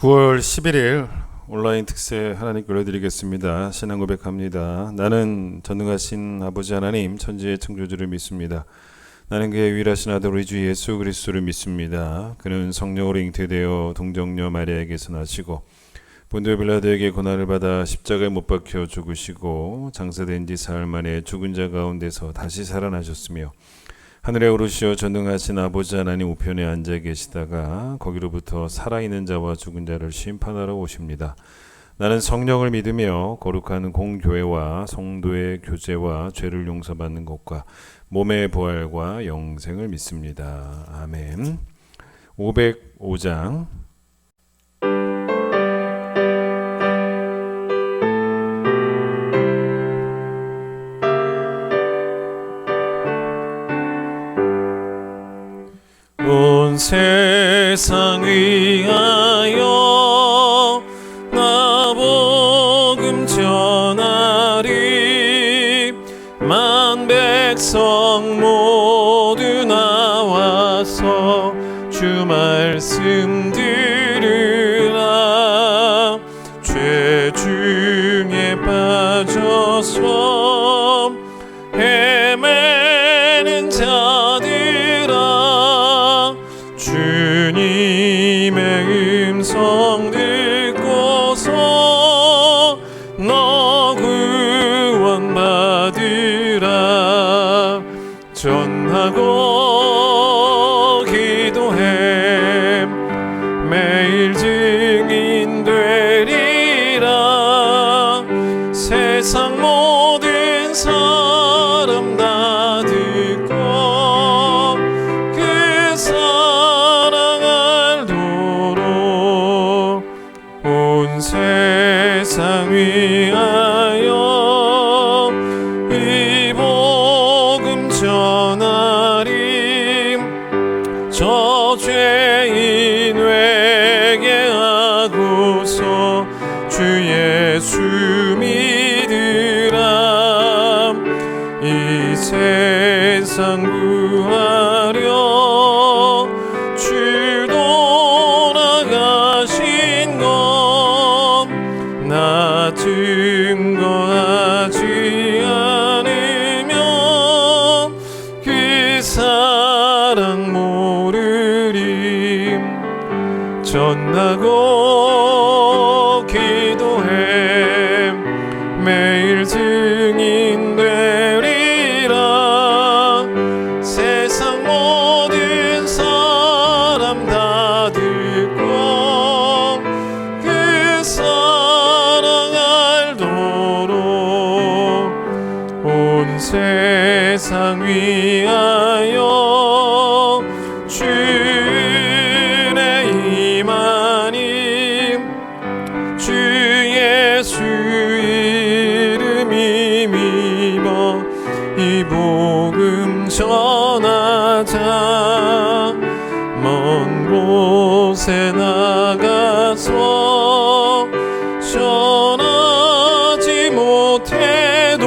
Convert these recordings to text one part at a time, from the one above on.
9월 11일 온라인 특세 하나님께 올려드리겠습니다. 신앙 고백합니다. 나는 전능하신 아버지 하나님 천지의 창조주를 믿습니다. 나는 그의 유일하신 아들 우리 주 예수 그리스도를 믿습니다. 그는 성령으로 잉태되어 동정녀 마리아에게서 나시고 본디오 빌라도에게 고난을 받아 십자가에 못 박혀 죽으시고 장사된 지 사흘 만에 죽은 자 가운데서 다시 살아나셨으며 하늘에 오르시어 전능하신 아버지 하나님 우편에 앉아 계시다가 거기로부터 살아있는 자와 죽은 자를 심판하러 오십니다. 나는 성령을 믿으며 거룩한 공교회와 성도의 교제와 죄를 용서받는 것과 몸의 부활과 영생을 믿습니다. 아멘. 505장 온 세상 위하여 나 복음 전하리. 만 백성 모두 나와서 주 말씀 들으라. 죄 중에 빠져서 헤매는 자들아, 주님의 음성 듣고서 너 구원받으라. 전하고 기도해 매일 증인 되리라. 세상 모든 사람 다 듣고 그 사랑 알도록 온 세상 위하여 이 복음 전하리. 저 죄인 회개하고서 주 예수 믿으라. 이 세상 구하려 주 돌아가신 것 나 증거하지 않으면 그 사랑 모르리. 전하고 기도해 매일 증인 되리라. 세상 모든 사람 다 듣고 그 사랑 알도록 온 세상 위하여 주의 임하니. 주 예수 이름 힘입어 이 복음 전하자. 먼 곳에 나가서 전하지 못해도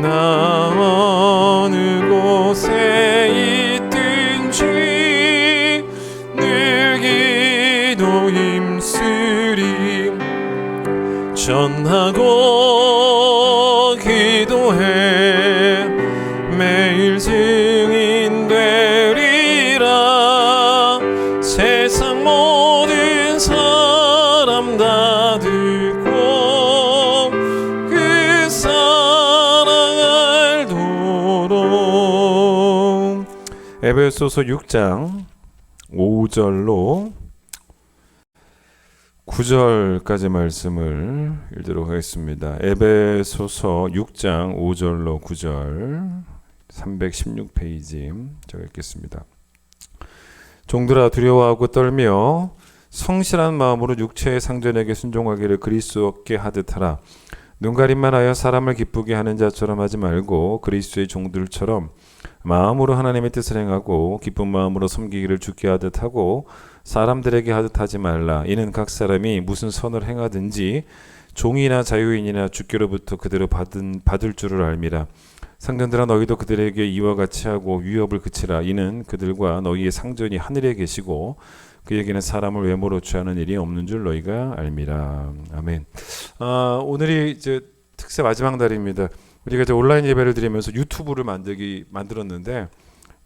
나 어느 곳에 있든지 늘 기도 힘쓰리. 전하고 기도해 매일 증인 되리라. 세상 모든 사람 다 듣고 그 사랑 알도록. 에베소서 6장 5절로 9절까지 말씀을 읽도록 하겠습니다. 에베소서 6장 5절로 9절 316페이지 제가 읽겠습니다. 종들아 두려워하고 떨며 성실한 마음으로 육체의 상전에게 순종하기를 그리스도께 하듯 하라. 눈가림만 하여 사람을 기쁘게 하는 자처럼 하지 말고 그리스도의 종들처럼 마음으로 하나님의 뜻을 행하고 기쁜 마음으로 섬기기를 주께 하듯 하고 사람들에게 하듯 하지 말라. 이는 각 사람이 무슨 선을 행하든지 종이나 자유인이나 주께로부터 그대로 받을 줄을 알미라. 상전들아 너희도 그들에게 이와 같이 하고 위협을 그치라. 이는 그들과 너희의 상전이 하늘에 계시고 그에게는 사람을 외모로 취하는 일이 없는 줄 너희가 알미라. 아멘. 오늘이 이제 특세 마지막 날입니다. 우리가 이제 온라인 예배를 드리면서 유튜브를 만들었는데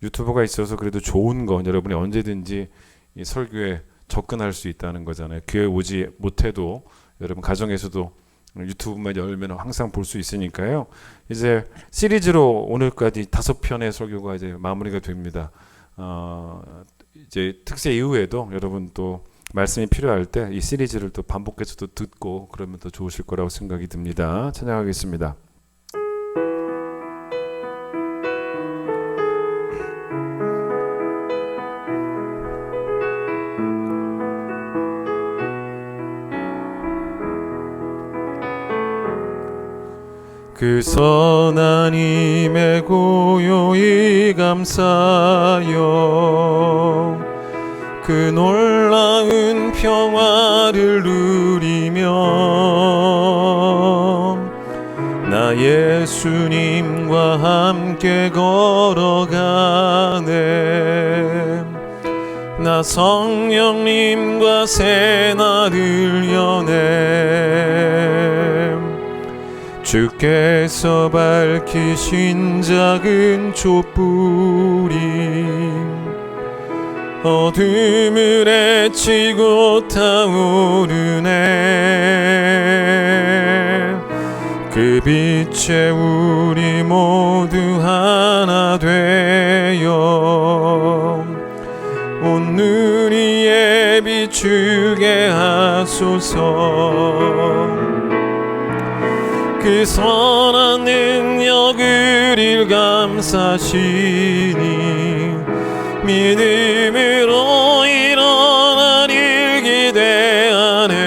유튜브가 있어서 그래도 좋은 건 여러분이 언제든지 이 설교에 접근할 수 있다는 거잖아요. 교회 오지 못해도 여러분 가정에서도 유튜브만 열면 항상 볼 수 있으니까요. 이제 시리즈로 오늘까지 5편의 설교가 이제 마무리가 됩니다. 이제 특세 이후에도 여러분 또 말씀이 필요할 때 이 시리즈를 또 반복해서 또 듣고 그러면 더 좋으실 거라고 생각이 듭니다. 찬양하겠습니다. 그 선한 힘에 고요히 감사여 그 놀라운 평화를 누리며 나 예수님과 함께 걸어가네. 나 성령님과 새날을 여네. 주께서 밝히신 작은 촛불이 어둠을 헤치고 타오르네. 그 빛에 우리 모두 하나 되어 온 눈 위에 비추게 하소서. 그 선한 능력을 일감사시니 믿음으로 일어나길 기대하네.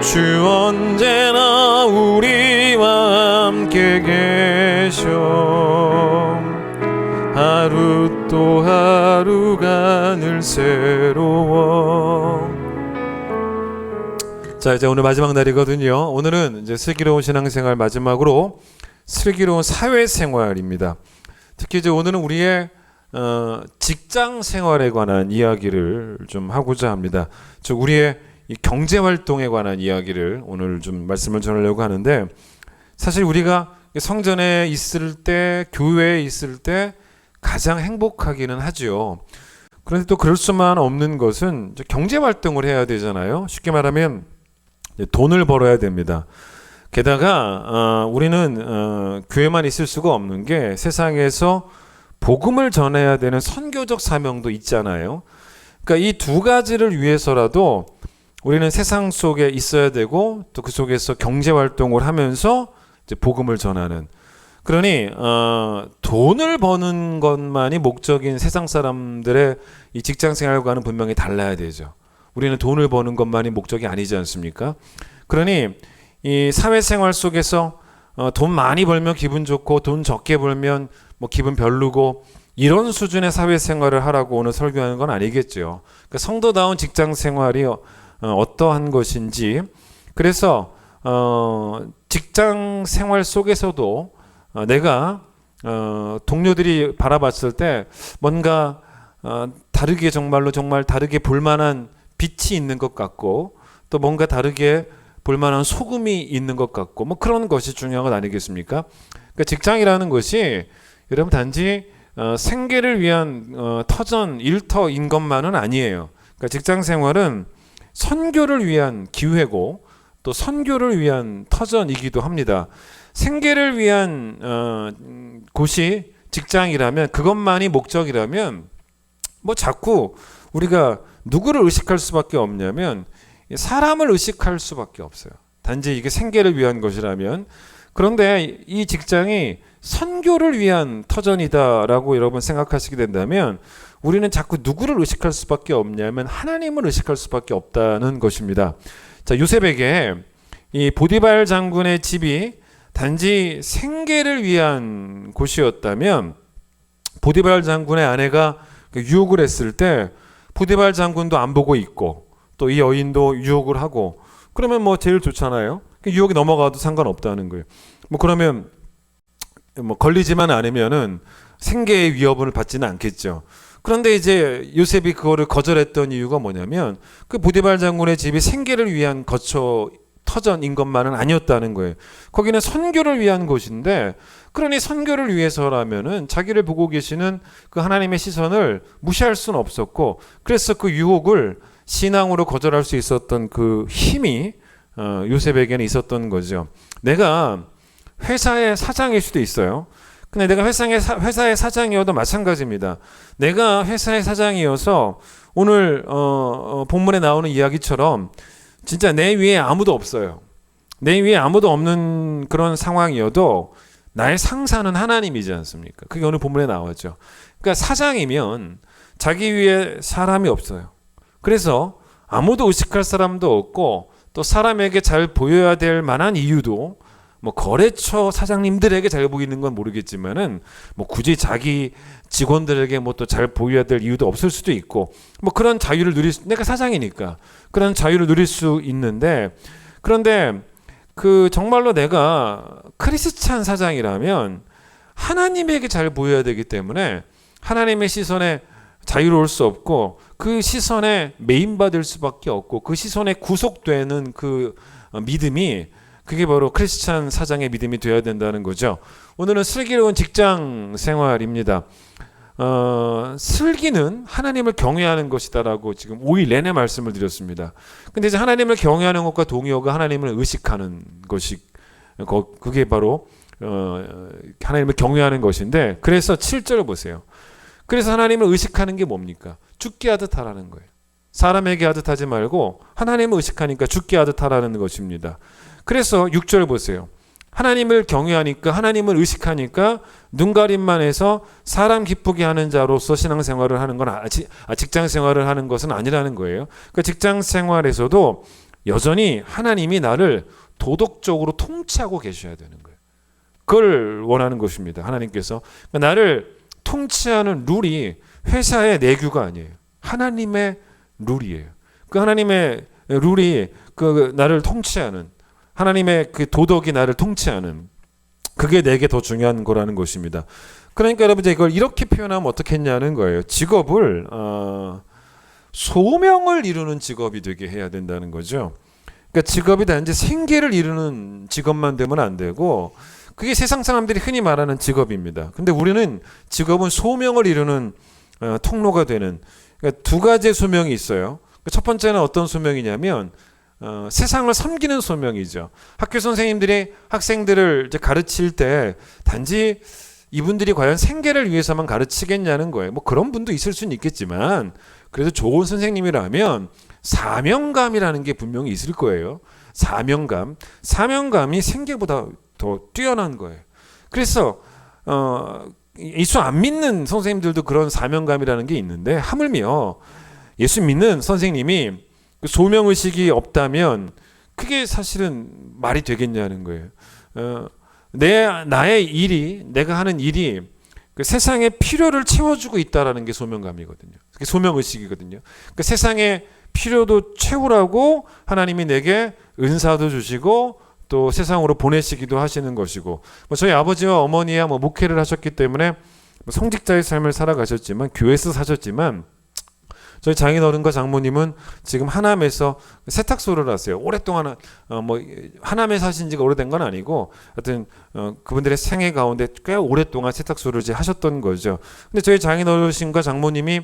주 언제나 우리와 함께 계셔 하루 또 하루가 늘 새로워. 자, 이제 오늘 마지막 날이거든요. 오늘은 이제 슬기로운 신앙생활 마지막으로 슬기로운 사회생활입니다. 특히 이제 오늘은 우리의 직장 생활에 관한 이야기를 좀 하고자 합니다. 즉 우리의 이 경제 활동에 관한 이야기를 오늘 좀 말씀을 전하려고 하는데, 사실 우리가 성전에 있을 때, 교회에 있을 때 가장 행복하기는 하죠. 그런데 또 그럴 수만 없는 것은 경제 활동을 해야 되잖아요. 쉽게 말하면 돈을 벌어야 됩니다. 게다가 우리는 교회만 있을 수가 없는 게 세상에서 복음을 전해야 되는 선교적 사명도 있잖아요. 그러니까 이 두 가지를 위해서라도 우리는 세상 속에 있어야 되고 또 그 속에서 경제 활동을 하면서 이제 복음을 전하는. 그러니 돈을 버는 것만이 목적인 세상 사람들의 이 직장 생활과는 분명히 달라야 되죠. 우리는 돈을 버는 것만이 목적이 아니지 않습니까? 그러니 이 사회생활 속에서 돈 많이 벌면 기분 좋고 돈 적게 벌면 뭐 기분 별로고 이런 수준의 사회생활을 하라고 오늘 설교하는 건 아니겠죠. 그러니까 성도다운 직장생활이 어떠한 것인지, 그래서 직장생활 속에서도 내가 동료들이 바라봤을 때 뭔가 다르게 정말 다르게 볼만한 빛이 있는 것 같고 또 뭔가 다르게 볼만한 소금이 있는 것 같고 뭐 그런 것이 중요한 것 아니겠습니까? 그러니까 직장이라는 것이 여러분 단지 생계를 위한 터전 일터인 것만은 아니에요. 그러니까 직장 생활은 선교를 위한 기회고 또 선교를 위한 터전이기도 합니다. 생계를 위한 곳이 직장이라면, 그것만이 목적이라면 뭐 자꾸 우리가 누구를 의식할 수밖에 없냐면 사람을 의식할 수밖에 없어요. 단지 이게 생계를 위한 것이라면. 그런데 이 직장이 선교를 위한 터전이다라고 여러분 생각하시게 된다면 우리는 자꾸 누구를 의식할 수밖에 없냐면 하나님을 의식할 수밖에 없다는 것입니다. 자, 요셉에게 이 보디발 장군의 집이 단지 생계를 위한 곳이었다면 보디발 장군의 아내가 유혹을 했을 때 보디발 장군도 안 보고 있고 또 이 여인도 유혹을 하고 그러면 뭐 제일 좋잖아요. 유혹이 넘어가도 상관없다는 거예요. 뭐 그러면 뭐 걸리지만 않으면은 생계의 위협을 받지는 않겠죠. 그런데 이제 요셉이 그거를 거절했던 이유가 뭐냐면 그 보디발 장군의 집이 생계를 위한 거처 터전인 것만은 아니었다는 거예요. 거기는 선교를 위한 곳인데, 그러니 선교를 위해서라면은 자기를 보고 계시는 그 하나님의 시선을 무시할 수는 없었고, 그래서 그 유혹을 신앙으로 거절할 수 있었던 그 힘이 요셉에게는 있었던 거죠. 내가 회사의 사장일 수도 있어요. 근데 내가 회사의 사장이어도 마찬가지입니다. 내가 회사의 사장이어서 오늘 본문에 나오는 이야기처럼 진짜 내 위에 아무도 없어요. 내 위에 아무도 없는 그런 상황이어도 나의 상사는 하나님이지 않습니까? 그게 오늘 본문에 나왔죠. 그러니까 사장이면 자기 위에 사람이 없어요. 그래서 아무도 의식할 사람도 없고, 또 사람에게 잘 보여야 될 만한 이유도 뭐 거래처 사장님들에게 잘 보이는 건 모르겠지만은 뭐 굳이 자기 직원들에게 뭐 또 잘 보여야 될 이유도 없을 수도 있고, 뭐 그런 자유를 내가 사장이니까 그런 자유를 누릴 수 있는데, 그런데 그 정말로 내가 크리스찬 사장이라면 하나님에게 잘 보여야 되기 때문에 하나님의 시선에 자유로울 수 없고, 그 시선에 메인받을 수밖에 없고, 그 시선에 구속되는 그 믿음이, 그게 바로 크리스찬 사장의 믿음이 되어야 된다는 거죠. 오늘은 슬기로운 직장 생활입니다. 슬기는 하나님을 경외하는 것이다라고 지금 5일 내내 말씀을 드렸습니다. 근데 이제 하나님을 경외하는 것과 동의어가 하나님을 의식하는 것이, 그게 바로 하나님을 경외하는 것인데, 그래서 7절을 보세요. 그래서 하나님을 의식하는 게 뭡니까? 죽게 하듯 하라는 거예요. 사람에게 하듯 하지 말고 하나님을 의식하니까 죽게 하듯 하라는 것입니다. 그래서 6절 보세요. 하나님을 경외하니까, 하나님을 의식하니까 눈가림만 해서 사람 기쁘게 하는 자로서 신앙생활을 하는 건 직장생활을 하는 것은 아니라는 거예요. 그러니까 직장생활에서도 여전히 하나님이 나를 도덕적으로 통치하고 계셔야 되는 거예요. 그걸 원하는 것입니다. 하나님께서. 그러니까 나를 통치하는 룰이 회사의 내규가 아니에요. 하나님의 룰이에요. 그 하나님의 룰이 그 나를 통치하는, 하나님의 그 도덕이 나를 통치하는, 그게 내게 더 중요한 거라는 것입니다. 그러니까 여러분, 이걸 이렇게 표현하면 어떻겠냐는 거예요. 직업을 소명을 이루는 직업이 되게 해야 된다는 거죠. 그러니까 직업이 단지 생계를 이루는 직업만 되면 안 되고, 그게 세상 사람들이 흔히 말하는 직업입니다. 근데 우리는 직업은 소명을 이루는 통로가 되는, 그러니까 두 가지의 소명이 있어요. 첫 번째는 어떤 소명이냐면 세상을 섬기는 소명이죠. 학교 선생님들이 학생들을 이제 가르칠 때 단지 이분들이 과연 생계를 위해서만 가르치겠냐는 거예요. 뭐 그런 분도 있을 수는 있겠지만, 그래도 좋은 선생님이라면 사명감이라는 게 분명히 있을 거예요. 사명감이 생계보다 더 뛰어난 거예요. 그래서 예수 안 믿는 선생님들도 그런 사명감이라는 게 있는데, 하물며 예수 믿는 선생님이 소명의식이 없다면 그게 사실은 말이 되겠냐는 거예요. 나의 일이, 내가 하는 일이 그 세상의 필요를 채워주고 있다라는 게 소명감이거든요. 그게 소명의식이거든요. 그 세상의 필요도 채우라고 하나님이 내게 은사도 주시고 또 세상으로 보내시기도 하시는 것이고, 뭐 저희 아버지와 어머니야 뭐 목회를 하셨기 때문에 성직자의 삶을 살아가셨지만, 교회에서 사셨지만, 저희 장인어른과 장모님은 지금 하남에서 세탁소를 하세요. 오랫동안 뭐 하남에 사신 지가 오래된 건 아니고, 하여튼 그분들의 생애 가운데 꽤 오랫동안 세탁소를 이제 하셨던 거죠. 근데 저희 장인어르신과 장모님이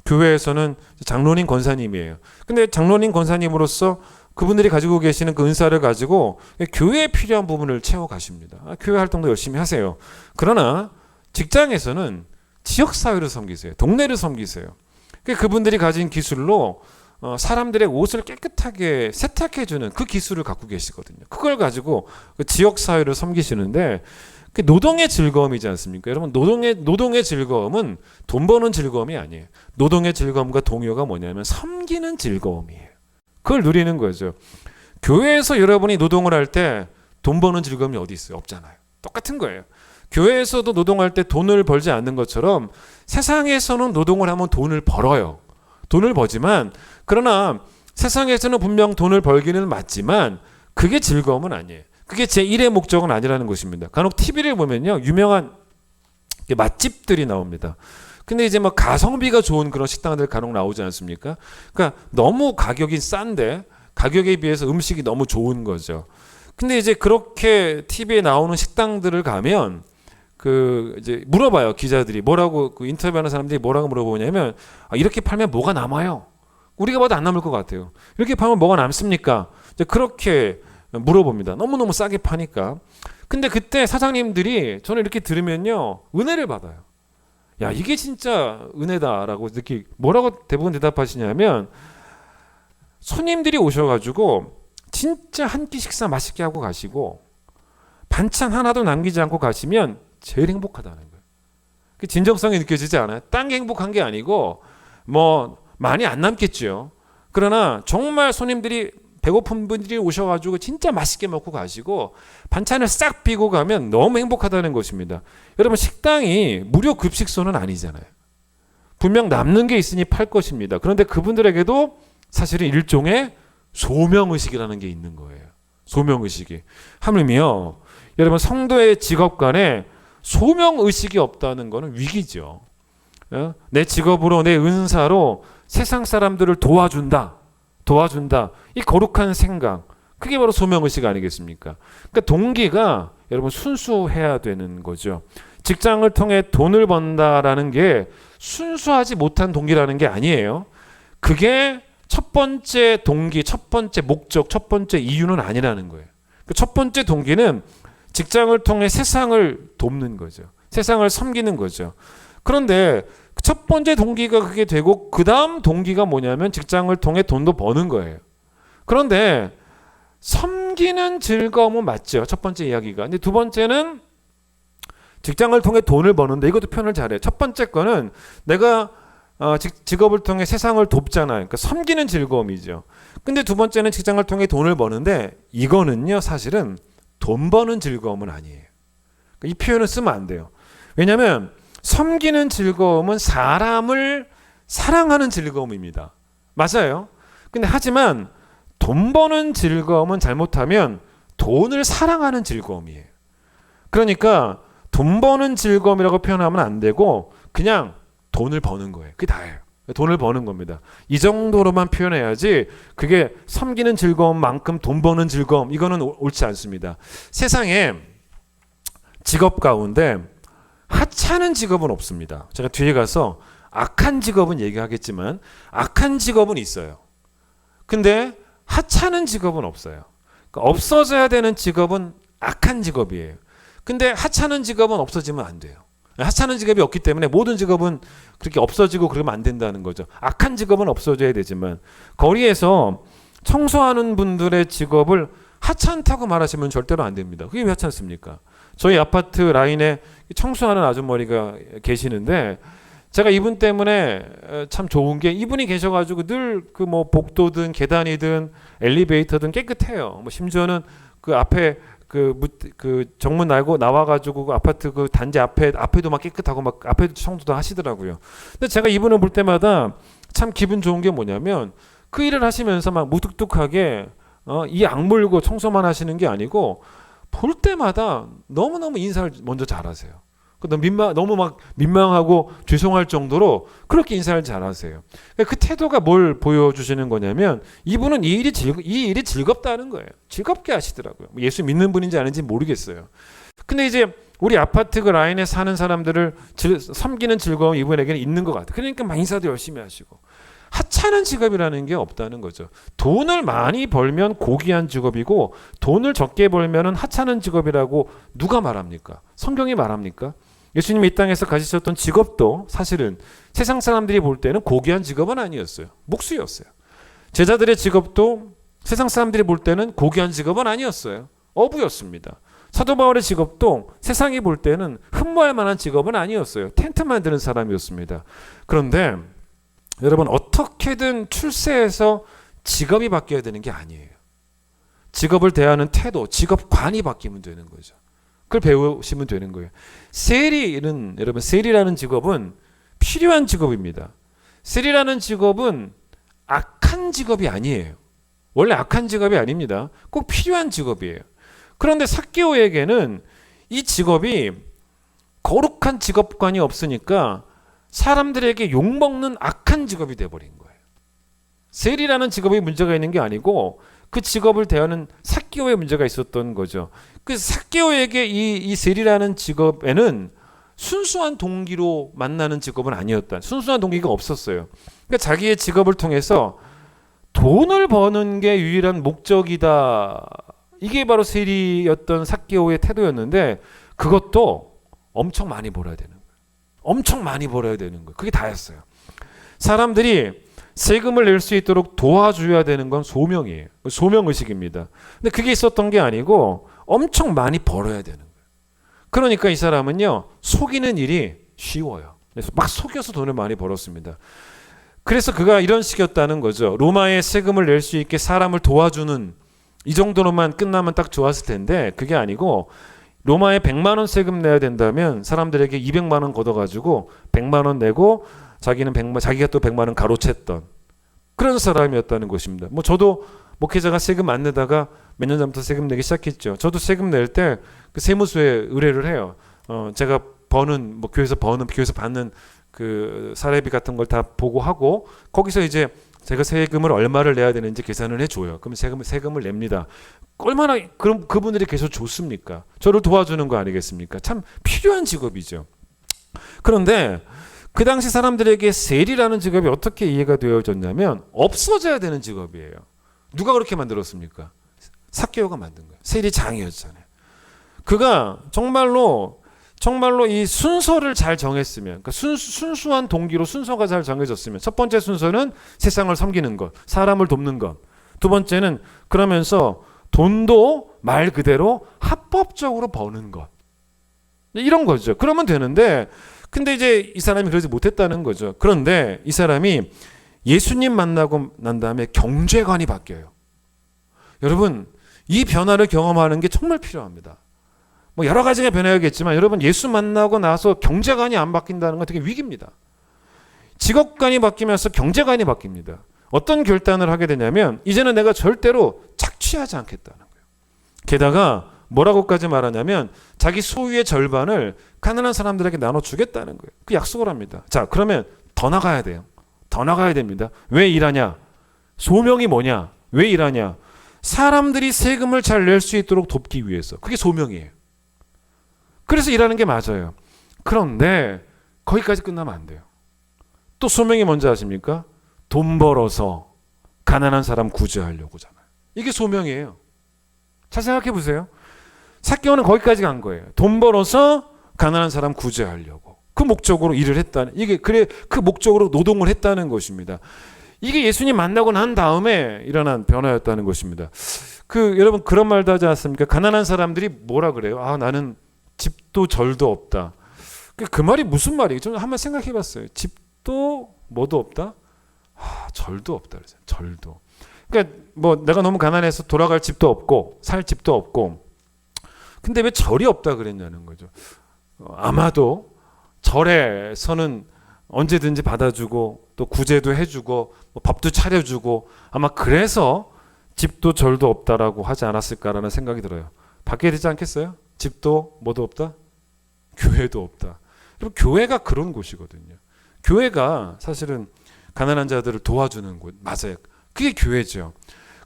교회에서는 장로님 권사님이에요. 근데 장로님 권사님으로서 그분들이 가지고 계시는 그 은사를 가지고 교회에 필요한 부분을 채워 가십니다. 교회 활동도 열심히 하세요. 그러나 직장에서는 지역사회를 섬기세요. 동네를 섬기세요. 그분들이 가진 기술로 사람들의 옷을 깨끗하게 세탁해주는 그 기술을 갖고 계시거든요. 그걸 가지고 그 지역사회를 섬기시는데, 그 노동의 즐거움이지 않습니까? 여러분, 노동의 즐거움은 돈 버는 즐거움이 아니에요. 노동의 즐거움과 동요가 뭐냐면 섬기는 즐거움이에요. 그걸 누리는 거죠. 교회에서 여러분이 노동을 할 때 돈 버는 즐거움이 어디 있어요? 없잖아요. 똑같은 거예요. 교회에서도 노동할 때 돈을 벌지 않는 것처럼 세상에서는 노동을 하면 돈을 벌어요. 돈을 버지만, 그러나 세상에서는 분명 돈을 벌기는 맞지만 그게 즐거움은 아니에요. 그게 제1의 목적은 아니라는 것입니다. 간혹 TV를 보면요, 유명한 맛집들이 나옵니다. 근데 이제 뭐 가성비가 좋은 그런 식당들 간혹 나오지 않습니까? 그러니까 너무 가격이 싼데 가격에 비해서 음식이 너무 좋은 거죠. 근데 이제 그렇게 TV에 나오는 식당들을 가면 그 이제 물어봐요. 기자들이 뭐라고, 그 인터뷰하는 사람들이 뭐라고 물어보냐면, 이렇게 팔면 뭐가 남아요? 우리가 봐도 안 남을 것 같아요. 이렇게 팔면 뭐가 남습니까? 이제 그렇게 물어봅니다. 너무너무 싸게 파니까. 근데 그때 사장님들이 저는 이렇게 들으면요, 은혜를 받아요. 야, 이게 진짜 은혜다라고 뭐라고 대부분 대답하시냐면, 손님들이 오셔가지고 진짜 한 끼 식사 맛있게 하고 가시고 반찬 하나도 남기지 않고 가시면 제일 행복하다는 거예요. 그 진정성이 느껴지지 않아요? 딴 게 행복한 게 아니고 뭐 많이 안 남겠죠. 그러나 정말 손님들이 배고픈 분들이 오셔가지고 진짜 맛있게 먹고 가시고 반찬을 싹 비고 가면 너무 행복하다는 것입니다. 여러분, 식당이 무료 급식소는 아니잖아요. 분명 남는 게 있으니 팔 것입니다. 그런데 그분들에게도 사실은 일종의 소명의식이라는 게 있는 거예요. 소명의식이. 하물며 여러분, 성도의 직업 간에 소명의식이 없다는 것은 위기죠. 내 직업으로, 내 은사로 세상 사람들을 도와준다. 이 거룩한 생각, 그게 바로 소명의식 아니겠습니까? 그러니까 동기가 여러분 순수해야 되는 거죠. 직장을 통해 돈을 번다라는 게 순수하지 못한 동기라는 게 아니에요. 그게 첫 번째 동기, 첫 번째 목적, 첫 번째 이유는 아니라는 거예요. 첫 번째 동기는 직장을 통해 세상을 돕는 거죠. 세상을 섬기는 거죠. 그런데 첫 번째 동기가 그게 되고 그 다음 동기가 뭐냐면 직장을 통해 돈도 버는 거예요. 그런데 섬기는 즐거움은 맞죠. 첫 번째 이야기가. 근데 두 번째는 직장을 통해 돈을 버는데, 이것도 표현을 잘해요. 첫 번째 거는 내가 직업을 통해 세상을 돕잖아요. 그러니까 섬기는 즐거움이죠. 근데 두 번째는 직장을 통해 돈을 버는데, 이거는요 사실은 돈 버는 즐거움은 아니에요. 이 표현을 쓰면 안 돼요. 왜냐하면 섬기는 즐거움은 사람을 사랑하는 즐거움입니다. 맞아요. 근데 하지만 돈 버는 즐거움은 잘못하면 돈을 사랑하는 즐거움이에요. 그러니까 돈 버는 즐거움이라고 표현하면 안 되고 그냥 돈을 버는 거예요. 그게 다예요. 돈을 버는 겁니다. 이 정도로만 표현해야지 그게 섬기는 즐거움만큼 돈 버는 즐거움, 이거는 옳지 않습니다. 세상에 직업 가운데 하찮은 직업은 없습니다. 제가 뒤에 가서 악한 직업은 얘기하겠지만 악한 직업은 있어요. 근데 하찮은 직업은 없어요. 그러니까 없어져야 되는 직업은 악한 직업이에요. 근데 하찮은 직업은 없어지면 안 돼요. 하찮은 직업이 없기 때문에 모든 직업은 그렇게 없어지고 그러면 안 된다는 거죠. 악한 직업은 없어져야 되지만, 거리에서 청소하는 분들의 직업을 하찮다고 말하시면 절대로 안 됩니다. 그게 왜 하찮습니까? 저희 아파트 라인에 청소하는 아주머니가 계시는데, 제가 이분 때문에 참 좋은 게, 이분이 계셔가지고 늘 그 뭐 복도든 계단이든 엘리베이터든 깨끗해요. 뭐 심지어는 그 앞에 그 정문 날고 나와가지고 그 아파트 그 단지 앞에도 막 깨끗하고 막 앞에도 청소도 하시더라고요. 근데 제가 이분을 볼 때마다 참 기분 좋은 게 뭐냐면, 그 일을 하시면서 막 무뚝뚝하게 이 악물고 청소만 하시는 게 아니고 볼 때마다 너무너무 인사를 먼저 잘하세요. 너무 막 민망하고 죄송할 정도로 그렇게 인사를 잘하세요. 그 태도가 뭘 보여주시는 거냐면, 이분은 이 일이 즐겁다는 거예요. 즐겁게 하시더라고요. 예수 믿는 분인지 아닌지 모르겠어요. 근데 이제 우리 아파트 그 라인에 사는 사람들을 섬기는 즐거움 이분에게는 있는 것 같아요. 그러니까 막 인사도 열심히 하시고. 하찮은 직업이라는 게 없다는 거죠. 돈을 많이 벌면 고귀한 직업이고 돈을 적게 벌면 하찮은 직업이라고 누가 말합니까? 성경이 말합니까? 예수님이 이 땅에서 가지셨던 직업도 사실은 세상 사람들이 볼 때는 고귀한 직업은 아니었어요. 목수였어요. 제자들의 직업도 세상 사람들이 볼 때는 고귀한 직업은 아니었어요. 어부였습니다. 사도 바울의 직업도 세상이 볼 때는 흠모할 만한 직업은 아니었어요. 텐트 만드는 사람이었습니다. 그런데 여러분, 어떻게든 출세해서 직업이 바뀌어야 되는 게 아니에요. 직업을 대하는 태도, 직업관이 바뀌면 되는 거죠. 그걸 배우시면 되는 거예요. 여러분, 세리라는 직업은 필요한 직업입니다. 세리라는 직업은 악한 직업이 아니에요. 원래 악한 직업이 아닙니다. 꼭 필요한 직업이에요. 그런데 삭개오에게는 이 직업이 거룩한 직업관이 없으니까 사람들에게 욕먹는 악한 직업이 돼버린 거예요. 세리라는 직업에 문제가 있는 게 아니고 그 직업을 대하는 삭개오에 문제가 있었던 거죠. 그 삭개오에게 이 세리라는 직업에는 순수한 동기로 만나는 직업은 아니었다. 순수한 동기가 없었어요. 그러니까 자기의 직업을 통해서 돈을 버는 게 유일한 목적이다. 이게 바로 세리였던 삭개오의 태도였는데 그것도 엄청 많이 벌어야 되는 거예요. 엄청 많이 벌어야 되는 거예요. 그게 다였어요. 사람들이 세금을 낼 수 있도록 도와줘야 되는 건 소명이에요. 소명의식입니다. 근데 그게 있었던 게 아니고 엄청 많이 벌어야 되는 거예요. 그러니까 이 사람은요, 속이는 일이 쉬워요. 그래서 막 속여서 돈을 많이 벌었습니다. 그래서 그가 이런 식이었다는 거죠. 로마에 세금을 낼 수 있게 사람을 도와주는 이 정도로만 끝나면 딱 좋았을 텐데 그게 아니고 로마에 100만 원 세금 내야 된다면 사람들에게 200만 원 걷어가지고 100만 원 내고 자기가 또 100만 원 가로챘던 그런 사람이었다는 것입니다. 뭐 저도 목회자가 세금 안 내다가 몇 년 전부터 세금 내기 시작했죠. 저도 세금 낼 때 그 세무서에 의뢰를 해요. 제가 버는 뭐 교회에서 받는 그 사례비 같은 걸 다 보고하고 거기서 이제 제가 세금을 얼마를 내야 되는지 계산을 해줘요. 그럼 세금을 냅니다. 얼마나 그럼 그분들이 계속 좋습니까? 저를 도와주는 거 아니겠습니까? 참 필요한 직업이죠. 그런데 그 당시 사람들에게 세리라는 직업이 어떻게 이해가 되어졌냐면 없어져야 되는 직업이에요. 누가 그렇게 만들었습니까? 삭개오가 만든 거예요. 세리장이었잖아요. 그가 정말로 이 순서를 잘 정했으면, 그러니까 순수한 동기로 순서가 잘 정해졌으면, 첫 번째 순서는 세상을 섬기는 것, 사람을 돕는 것. 두 번째는 그러면서 돈도 말 그대로 합법적으로 버는 것. 이런 거죠. 그러면 되는데, 근데 이제 이 사람이 그러지 못했다는 거죠. 그런데 이 사람이 예수님 만나고 난 다음에 경제관이 바뀌어요. 여러분, 이 변화를 경험하는 게 정말 필요합니다. 뭐 여러 가지가 변해야겠지만 여러분 예수 만나고 나서 경제관이 안 바뀐다는 건 되게 위기입니다. 직업관이 바뀌면서 경제관이 바뀝니다. 어떤 결단을 하게 되냐면 이제는 내가 절대로 착취하지 않겠다는 거예요. 게다가 뭐라고까지 말하냐면 자기 소유의 절반을 가난한 사람들에게 나눠주겠다는 거예요. 그 약속을 합니다. 자, 그러면 더 나가야 돼요. 더 나가야 됩니다. 왜 일하냐? 소명이 뭐냐? 왜 일하냐? 사람들이 세금을 잘 낼 수 있도록 돕기 위해서. 그게 소명이에요. 그래서 일하는 게 맞아요. 그런데 거기까지 끝나면 안 돼요. 또 소명이 뭔지 아십니까? 돈 벌어서 가난한 사람 구제하려고잖아요. 이게 소명이에요. 잘 생각해 보세요. 삭개오는 거기까지 간 거예요. 돈 벌어서 가난한 사람 구제하려고. 그 목적으로 일을 했다는, 그 목적으로 노동을 했다는 것입니다. 이게 예수님 만나고 난 다음에 일어난 변화였다는 것입니다. 여러분 그런 말도 하지 않습니까? 가난한 사람들이 뭐라 그래요? 아, 나는 집도 절도 없다. 그 말이 무슨 말이에요? 좀 한번 생각해 봤어요. 집도 뭐도 없다? 절도 없다. 그러죠. 절도. 그러니까 뭐 내가 너무 가난해서 돌아갈 집도 없고 살 집도 없고 근데 왜 절이 없다 그랬냐는 거죠. 아마도 절에서는 언제든지 받아주고 또 구제도 해주고 뭐 밥도 차려주고 아마 그래서 집도 절도 없다라고 하지 않았을까라는 생각이 들어요. 바뀌어야 되지 않겠어요? 집도 뭐도 없다? 교회도 없다. 여러분 교회가 그런 곳이거든요. 교회가 사실은 가난한 자들을 도와주는 곳 맞아요. 그게 교회죠.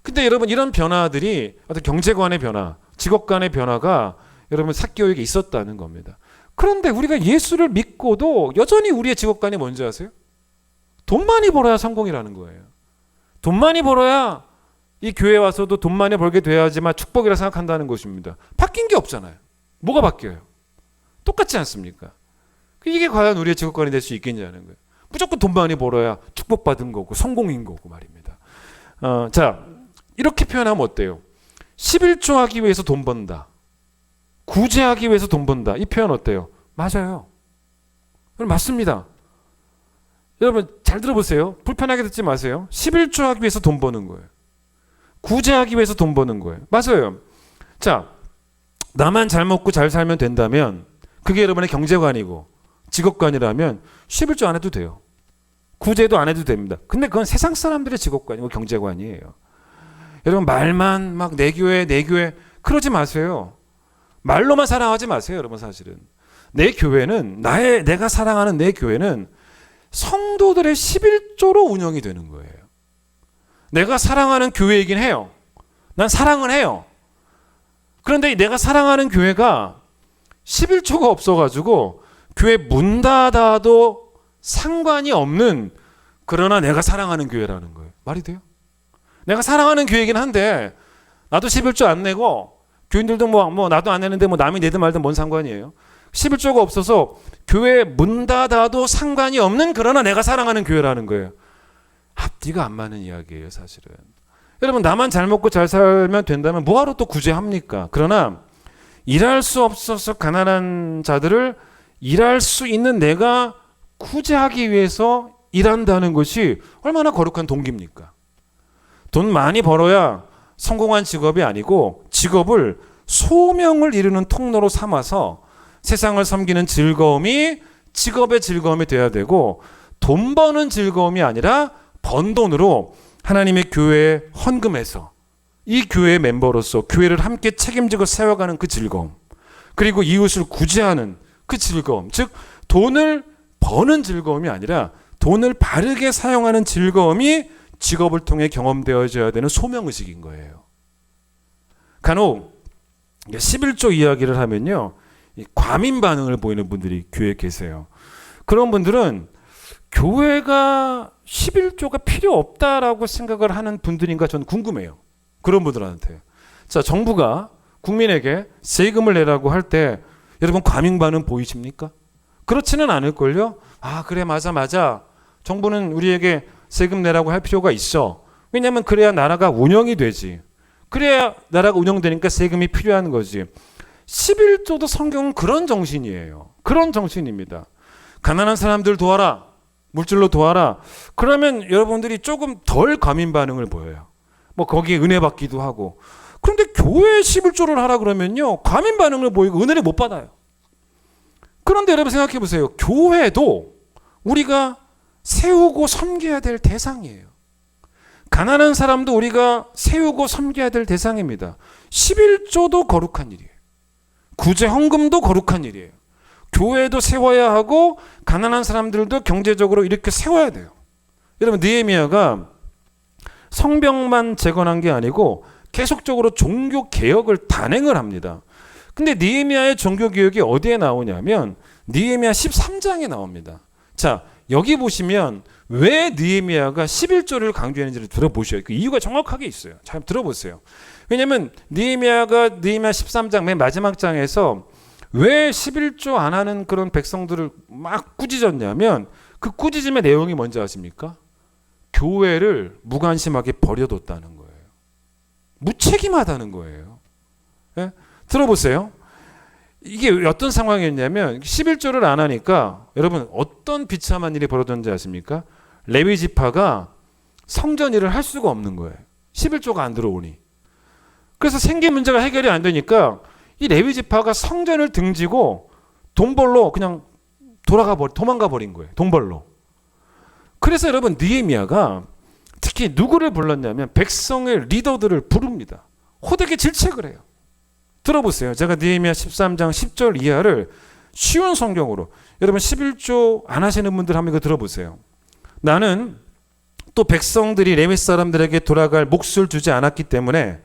근데 여러분 이런 변화들이 어떤 경제관의 변화, 직업관의 변화가 여러분 삭개오에게 있었다는 겁니다. 그런데 우리가 예수를 믿고도 여전히 우리의 직업관이 뭔지 아세요? 돈 많이 벌어야 성공이라는 거예요. 돈 많이 벌어야 이 교회에 와서도 돈 많이 벌게 돼야지만 축복이라 생각한다는 것입니다. 바뀐 게 없잖아요. 뭐가 바뀌어요? 똑같지 않습니까? 이게 과연 우리의 직업관이 될 수 있겠냐는 거예요. 무조건 돈 많이 벌어야 축복받은 거고 성공인 거고 말입니다. 자, 이렇게 표현하면 어때요? 11조 하기 위해서 돈 번다. 구제하기 위해서 돈 번다. 이 표현 어때요? 맞아요. 맞습니다. 여러분 잘 들어보세요. 불편하게 듣지 마세요. 11조 하기 위해서 돈 버는 거예요. 구제하기 위해서 돈 버는 거예요. 맞아요. 자, 나만 잘 먹고 잘 살면 된다면 그게 여러분의 경제관이고 직업관이라면 11조 안 해도 돼요. 구제도 안 해도 됩니다. 근데 그건 세상 사람들의 직업관이고 경제관이에요. 여러분 말만 막 내 교회 그러지 마세요. 말로만 사랑하지 마세요. 여러분 사실은 내 교회는 내가 사랑하는 내 교회는 성도들의 11조로 운영이 되는 거예요. 내가 사랑하는 교회이긴 해요. 난 사랑은 해요. 그런데 내가 사랑하는 교회가 11조가 없어가지고 교회 문 닫아도 상관이 없는, 그러나 내가 사랑하는 교회라는 거예요. 말이 돼요? 내가 사랑하는 교회이긴 한데 나도 11조 안 내고 교인들도 뭐 나도 안 내는데 뭐 남이 내든 말든 뭔 상관이에요. 11조가 없어서 교회 문 닫아도 상관이 없는, 그러나 내가 사랑하는 교회라는 거예요. 앞뒤가 안 맞는 이야기예요, 사실은. 여러분, 나만 잘 먹고 잘 살면 된다면 뭐하러 또 구제합니까? 그러나 일할 수 없어서 가난한 자들을 일할 수 있는 내가 구제하기 위해서 일한다는 것이 얼마나 거룩한 동기입니까? 돈 많이 벌어야 성공한 직업이 아니고 직업을 소명을 이루는 통로로 삼아서 세상을 섬기는 즐거움이 직업의 즐거움이 돼야 되고, 돈 버는 즐거움이 아니라 번 돈으로 하나님의 교회에 헌금해서 이 교회의 멤버로서 교회를 함께 책임지고 세워가는 그 즐거움, 그리고 이웃을 구제하는 그 즐거움, 즉 돈을 버는 즐거움이 아니라 돈을 바르게 사용하는 즐거움이 직업을 통해 경험되어져야 되는 소명의식인 거예요. 간혹 11조 이야기를 하면요, 과민 반응을 보이는 분들이 교회에 계세요. 그런 분들은 교회가 11조가 필요 없다라고 생각을 하는 분들인가 저는 궁금해요. 그런 분들한테. 자, 정부가 국민에게 세금을 내라고 할 때 여러분 과민 반응 보이십니까? 그렇지는 않을걸요. 아, 그래, 맞아. 정부는 우리에게 세금 내라고 할 필요가 있어. 왜냐하면 그래야 나라가 운영이 되지. 그래야 나라가 운영되니까 세금이 필요한 거지. 11조도 성경은 그런 정신이에요. 그런 정신입니다. 가난한 사람들 도와라. 물질로 도와라. 그러면 여러분들이 조금 덜 과민 반응을 보여요. 뭐 거기에 은혜 받기도 하고. 그런데 교회에 11조를 하라 그러면요, 과민 반응을 보이고 은혜를 못 받아요. 그런데 여러분 생각해 보세요. 교회도 우리가 세우고 섬겨야 될 대상이에요. 가난한 사람도 우리가 세우고 섬겨야 될 대상입니다. 11조도 거룩한 일이에요. 구제 헌금도 거룩한 일이에요. 교회도 세워야 하고 가난한 사람들도 경제적으로 이렇게 세워야 돼요. 여러분, 느헤미야가 성벽만 재건한 게 아니고 계속적으로 종교 개혁을 단행을 합니다. 근데 느헤미야의 종교 개혁이 어디에 나오냐면 느헤미야 13장에 나옵니다. 자, 여기 보시면 왜 느헤미야가 11조를 강조했는지를 들어보셔요. 그 이유가 정확하게 있어요. 잘 들어보세요. 왜냐하면 느헤미야 13장 맨 마지막 장에서 왜 11조 안 하는 그런 백성들을 막 꾸짖었냐면, 그 꾸짖음의 내용이 뭔지 아십니까? 교회를 무관심하게 버려뒀다는 거예요. 무책임하다는 거예요. 예? 들어보세요. 이게 어떤 상황이었냐면 11조를 안 하니까 여러분 어떤 비참한 일이 벌어졌는지 아십니까? 레위 지파가 성전 일을 할 수가 없는 거예요. 11조가 안 들어오니. 그래서 생계 문제가 해결이 안 되니까 이 레위 지파가 성전을 등지고 돈 벌러 그냥 도망가 버린 거예요. 돈 벌러. 그래서 여러분 느헤미야가 특히 누구를 불렀냐면 백성의 리더들을 부릅니다. 호되게 질책을 해요. 들어보세요. 제가 느헤미야 13장 10절 이하를 쉬운 성경으로, 여러분 11조 안 하시는 분들 한번 이거 들어보세요. 나는 또 백성들이 레위 사람들에게 돌아갈 몫을 주지 않았기 때문에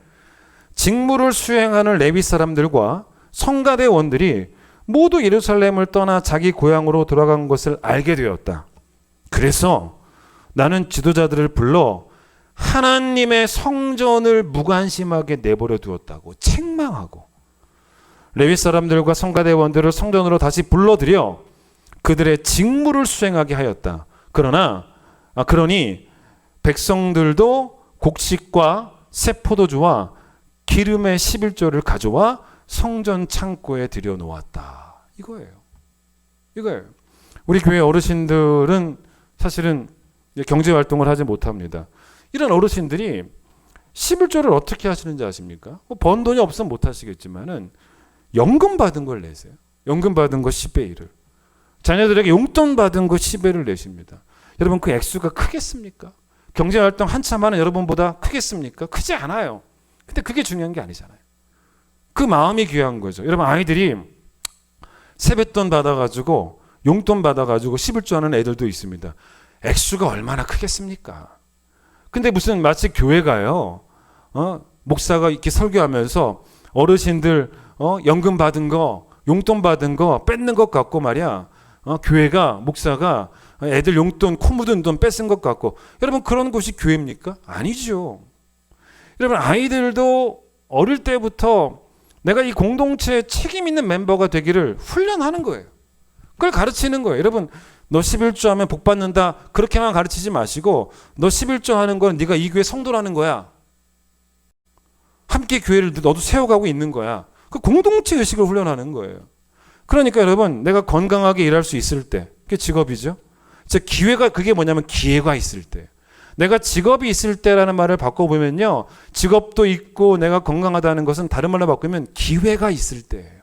직무를 수행하는 레위 사람들과 성가대원들이 모두 예루살렘을 떠나 자기 고향으로 돌아간 것을 알게 되었다. 그래서 나는 지도자들을 불러 하나님의 성전을 무관심하게 내버려 두었다고 책망하고, 레위 사람들과 성가대원들을 성전으로 다시 불러들여 그들의 직무를 수행하게 하였다. 그러니 백성들도 곡식과 새 포도주와 기름의 11조를 가져와 성전 창고에 들여놓았다. 이거예요. 우리 교회 어르신들은 사실은 경제활동을 하지 못합니다. 이런 어르신들이 11조를 어떻게 하시는지 아십니까? 번 돈이 없으면 못 하시겠지만은 연금 받은 걸 내세요. 연금 받은 거 10배 1을. 자녀들에게 용돈 받은 거 10배를 내십니다. 여러분 그 액수가 크겠습니까? 경제활동 한참 하는 여러분보다 크겠습니까? 크지 않아요. 근데 그게 중요한 게 아니잖아요. 그 마음이 귀한 거죠. 여러분 아이들이 세뱃돈 받아가지고 용돈 받아가지고 11조 하는 애들도 있습니다. 액수가 얼마나 크겠습니까? 근데 무슨 마치 교회가요, 목사가 이렇게 설교하면서 어르신들 연금 받은 거, 용돈 받은 거 뺏는 것 같고 말이야. 교회가, 목사가 애들 용돈, 코 묻은 돈 뺏은 것 같고. 여러분, 그런 곳이 교회입니까? 아니죠. 여러분, 아이들도 어릴 때부터 내가 이 공동체에 책임 있는 멤버가 되기를 훈련하는 거예요. 그걸 가르치는 거예요. 여러분, 너 11조 하면 복 받는다, 그렇게만 가르치지 마시고, 너 11조 하는 건 네가 이 교회 성도라는 거야. 함께 교회를 너도 세워가고 있는 거야. 그 공동체 의식을 훈련하는 거예요. 그러니까 여러분, 내가 건강하게 일할 수 있을 때, 그게 직업이죠. 제 기회가, 그게 뭐냐면 기회가 있을 때. 내가 직업이 있을 때라는 말을 바꿔보면요, 직업도 있고 내가 건강하다는 것은 다른 말로 바꾸면 기회가 있을 때예요.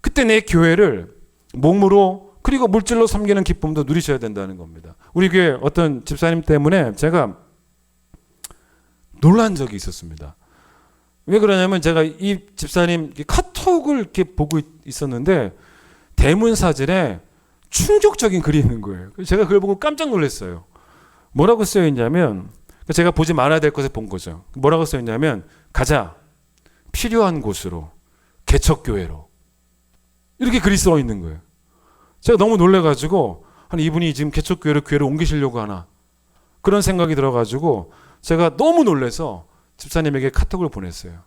그때 내 교회를 몸으로 그리고 물질로 섬기는 기쁨도 누리셔야 된다는 겁니다. 우리 교회 어떤 집사님 때문에 제가 놀란 적이 있었습니다. 왜 그러냐면 제가 이 집사님 카톡을 이렇게 보고 있었는데 대문 사진에 충격적인 글이 있는 거예요. 제가 그걸 보고 깜짝 놀랐어요. 뭐라고 쓰여 있냐면, 제가 보지 말아야 될 것을 본 거죠. 뭐라고 쓰여 있냐면, 가자, 필요한 곳으로, 개척교회로. 이렇게 글이 써 있는 거예요. 제가 너무 놀래가지고, 이분이 지금 개척교회를 교회를 옮기시려고 하나, 그런 생각이 들어가지고 제가 너무 놀라서 집사님에게 카톡을 보냈어요.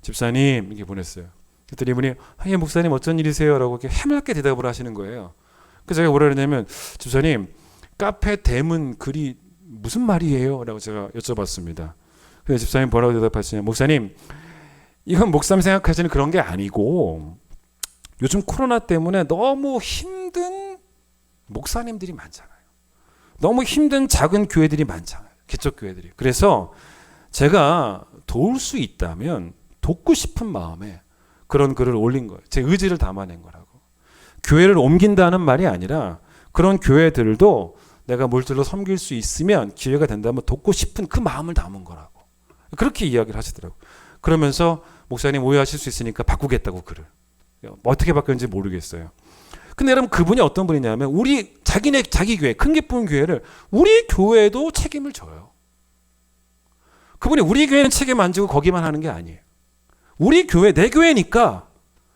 집사님, 이렇게 보냈어요. 그랬더니 이분이, 예, 목사님 어쩐 일이세요? 라고 이렇게 해맑게 대답을 하시는 거예요. 그래서 제가 뭐라 그러냐면, 집사님, 카페 대문 글이 무슨 말이에요? 라고 제가 여쭤봤습니다. 그래서 집사님 뭐라고 대답하시냐, 목사님, 이건 목사님 생각하시는 그런 게 아니고, 요즘 코로나 때문에 너무 힘든 목사님들이 많잖아요. 너무 힘든 작은 교회들이 많잖아요. 개척교회들이. 그래서 제가 도울 수 있다면 돕고 싶은 마음에 그런 글을 올린 거예요. 제 의지를 담아낸 거라고. 교회를 옮긴다는 말이 아니라 그런 교회들도 내가 물질로 섬길 수 있으면 기회가 된다면 돕고 싶은 그 마음을 담은 거라고. 그렇게 이야기를 하시더라고요. 그러면서 목사님 오해하실 수 있으니까 바꾸겠다고 글을. 어떻게 바뀌었는지 모르겠어요. 근데 여러분, 그분이 어떤 분이냐면 자기 교회, 큰 기쁨 교회를 우리 교회도 책임을 져요. 그분이 우리 교회는 책임 안 지고 거기만 하는 게 아니에요. 우리 교회, 내 교회니까,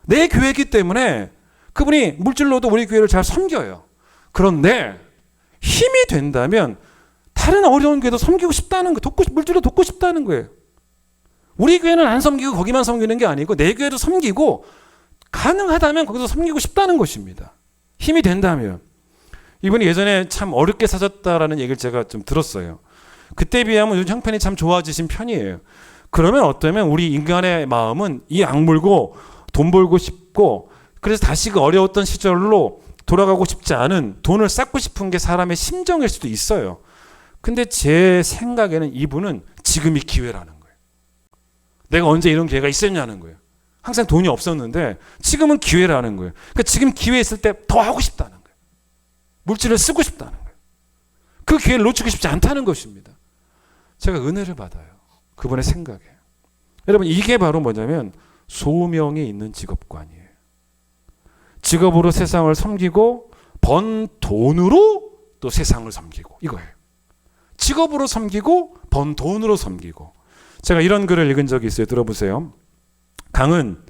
내 교회이기 때문에 그분이 물질로도 우리 교회를 잘 섬겨요. 그런데 힘이 된다면 다른 어려운 교회도 섬기고 싶다는 거, 물질로 돕고 싶다는 거예요. 우리 교회는 안 섬기고 거기만 섬기는 게 아니고 내 교회도 섬기고 가능하다면 거기서 섬기고 싶다는 것입니다. 힘이 된다면. 이분이 예전에 참 어렵게 사셨다라는 얘기를 제가 좀 들었어요. 그때에 비하면 요즘 형편이 참 좋아지신 편이에요. 그러면 어쩌면 우리 인간의 마음은 이 악물고 돈 벌고 싶고, 그래서 다시 그 어려웠던 시절로 돌아가고 싶지 않은, 돈을 쌓고 싶은 게 사람의 심정일 수도 있어요. 근데 제 생각에는 이분은 지금이 기회라는 거예요. 내가 언제 이런 기회가 있었냐는 거예요. 항상 돈이 없었는데 지금은 기회라는 거예요. 그러니까 지금 기회 있을 때 더 하고 싶다는 거예요. 물질을 쓰고 싶다는 거예요. 그 기회를 놓치고 싶지 않다는 것입니다. 제가 은혜를 받아요. 그분의 생각에. 여러분, 이게 바로 뭐냐면 소명이 있는 직업관이에요. 직업으로 세상을 섬기고 번 돈으로 또 세상을 섬기고, 이거예요. 직업으로 섬기고 번 돈으로 섬기고. 제가 이런 글을 읽은 적이 있어요. 들어보세요. 강은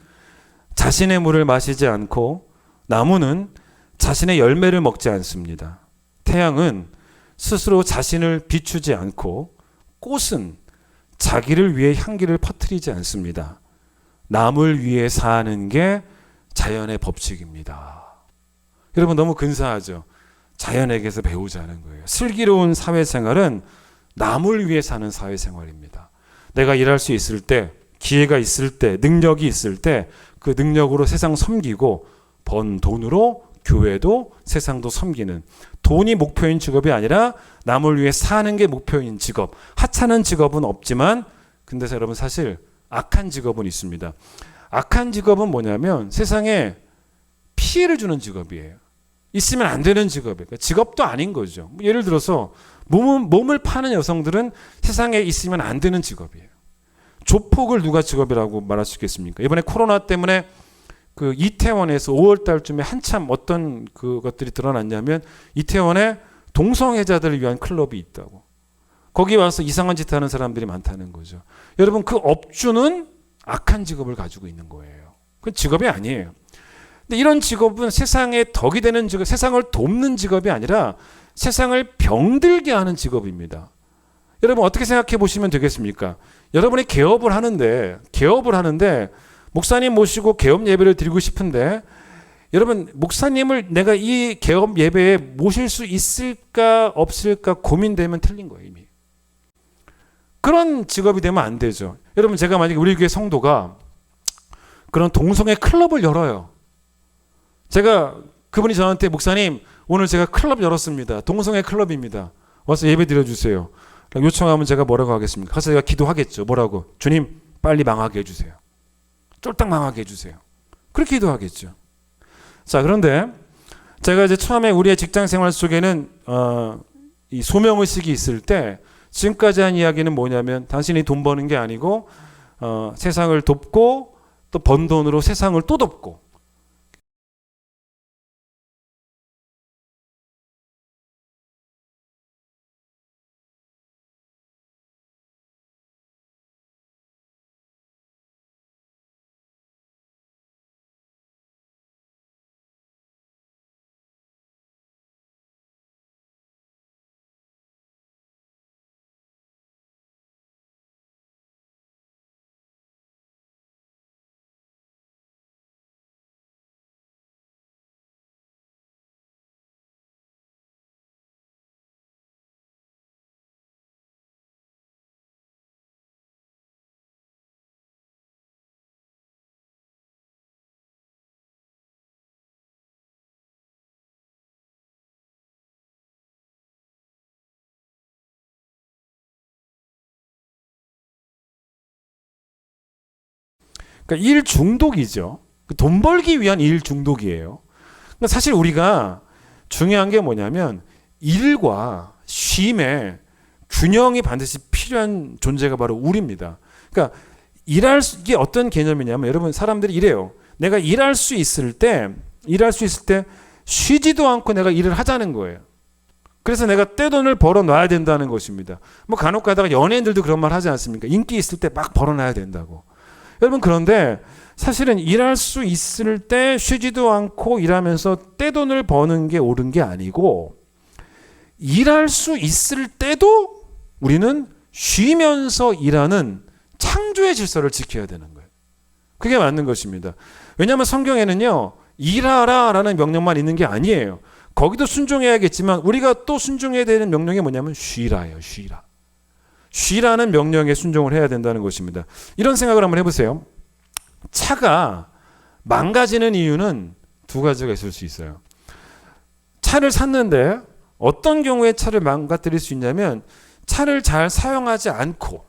자신의 물을 마시지 않고 나무는 자신의 열매를 먹지 않습니다. 태양은 스스로 자신을 비추지 않고 꽃은 자기를 위해 향기를 퍼뜨리지 않습니다. 남을 위해 사는 게 자연의 법칙입니다. 여러분, 너무 근사하죠? 자연에게서 배우자는 거예요. 슬기로운 사회생활은 남을 위해 사는 사회생활입니다. 내가 일할 수 있을 때, 기회가 있을 때, 능력이 있을 때 그 능력으로 세상 섬기고 번 돈으로 교회도 세상도 섬기는, 돈이 목표인 직업이 아니라 남을 위해 사는 게 목표인 직업. 하찮은 직업은 없지만, 근데 여러분, 사실 악한 직업은 있습니다. 악한 직업은 뭐냐면 세상에 피해를 주는 직업이에요. 있으면 안 되는 직업이에요. 직업도 아닌 거죠. 예를 들어서 몸을 파는 여성들은 세상에 있으면 안 되는 직업이에요. 조폭을 누가 직업이라고 말할 수 있겠습니까? 이번에 코로나 때문에 그 이태원에서 5월 달쯤에 한참 어떤 그것들이 드러났냐면 이태원에 동성애자들을 위한 클럽이 있다고. 거기 와서 이상한 짓 하는 사람들이 많다는 거죠. 여러분 그 업주는 악한 직업을 가지고 있는 거예요. 그건 직업이 아니에요. 근데 이런 직업은 세상에 덕이 되는 직업, 세상을 돕는 직업이 아니라 세상을 병들게 하는 직업입니다. 여러분 어떻게 생각해 보시면 되겠습니까? 여러분이 개업을 하는데 목사님 모시고 개업 예배를 드리고 싶은데 여러분 목사님을 내가 이 개업 예배에 모실 수 있을까 없을까 고민되면 틀린 거예요 이미. 그런 직업이 되면 안 되죠. 여러분 제가 만약에 우리 교회 성도가 그런 동성애 클럽을 열어요. 제가 그분이 저한테 목사님 오늘 제가 클럽 열었습니다. 동성애 클럽입니다. 와서 예배 드려주세요. 요청하면 제가 뭐라고 하겠습니까? 가서 제가 기도하겠죠. 뭐라고? 주님 빨리 망하게 해주세요. 쫄딱 망하게 해주세요. 그렇게 기도하겠죠. 자 그런데 제가 이제 처음에 우리의 직장 생활 속에는 이 소명의식이 있을 때 지금까지 한 이야기는 뭐냐면 당신이 돈 버는 게 아니고 세상을 돕고 또 번 돈으로 세상을 또 돕고 그러니까 일 중독이죠. 돈 벌기 위한 일 중독이에요. 그러니까 사실 우리가 중요한 게 뭐냐면 일과 쉼의 균형이 반드시 필요한 존재가 바로 우리입니다. 그러니까 이게 어떤 개념이냐면 여러분 사람들이 이래요. 내가 일할 수 있을 때 쉬지도 않고 내가 일을 하자는 거예요. 그래서 내가 떼돈을 벌어 놔야 된다는 것입니다. 뭐 간혹 가다가 연예인들도 그런 말 하지 않습니까? 인기 있을 때 막 벌어 놔야 된다고. 여러분 그런데 사실은 일할 수 있을 때 쉬지도 않고 일하면서 떼돈을 버는 게 옳은 게 아니고 일할 수 있을 때도 우리는 쉬면서 일하는 창조의 질서를 지켜야 되는 거예요. 그게 맞는 것입니다. 왜냐하면 성경에는요 일하라라는 명령만 있는 게 아니에요. 거기도 순종해야겠지만 우리가 또 순종해야 되는 명령이 뭐냐면 쉬라예요. 쉬라는 명령에 순종을 해야 된다는 것입니다. 이런 생각을 한번 해보세요. 차가 망가지는 이유는 두 가지가 있을 수 있어요. 차를 샀는데 어떤 경우에 차를 망가뜨릴 수 있냐면 차를 잘 사용하지 않고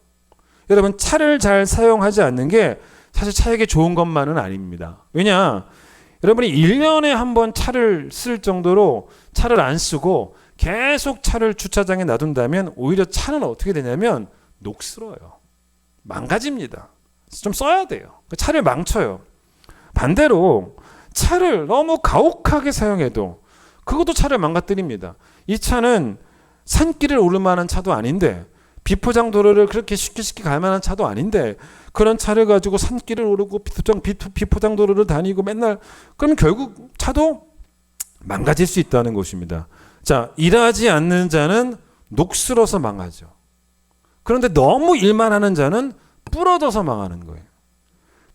여러분 차를 잘 사용하지 않는 게 사실 차에게 좋은 것만은 아닙니다. 왜냐? 여러분이 1년에 한 번 차를 쓸 정도로 차를 안 쓰고 계속 차를 주차장에 놔둔다면 오히려 차는 어떻게 되냐면 녹슬어요. 망가집니다. 좀 써야 돼요. 차를 망쳐요. 반대로 차를 너무 가혹하게 사용해도 그것도 차를 망가뜨립니다. 이 차는 산길을 오를 만한 차도 아닌데 비포장 도로를 그렇게 쉽게 갈 만한 차도 아닌데 그런 차를 가지고 산길을 오르고 비포장 도로를 다니고 맨날 그러면 결국 차도 망가질 수 있다는 것입니다. 자, 일하지 않는 자는 녹슬어서 망하죠. 그런데 너무 일만 하는 자는 부러져서 망하는 거예요.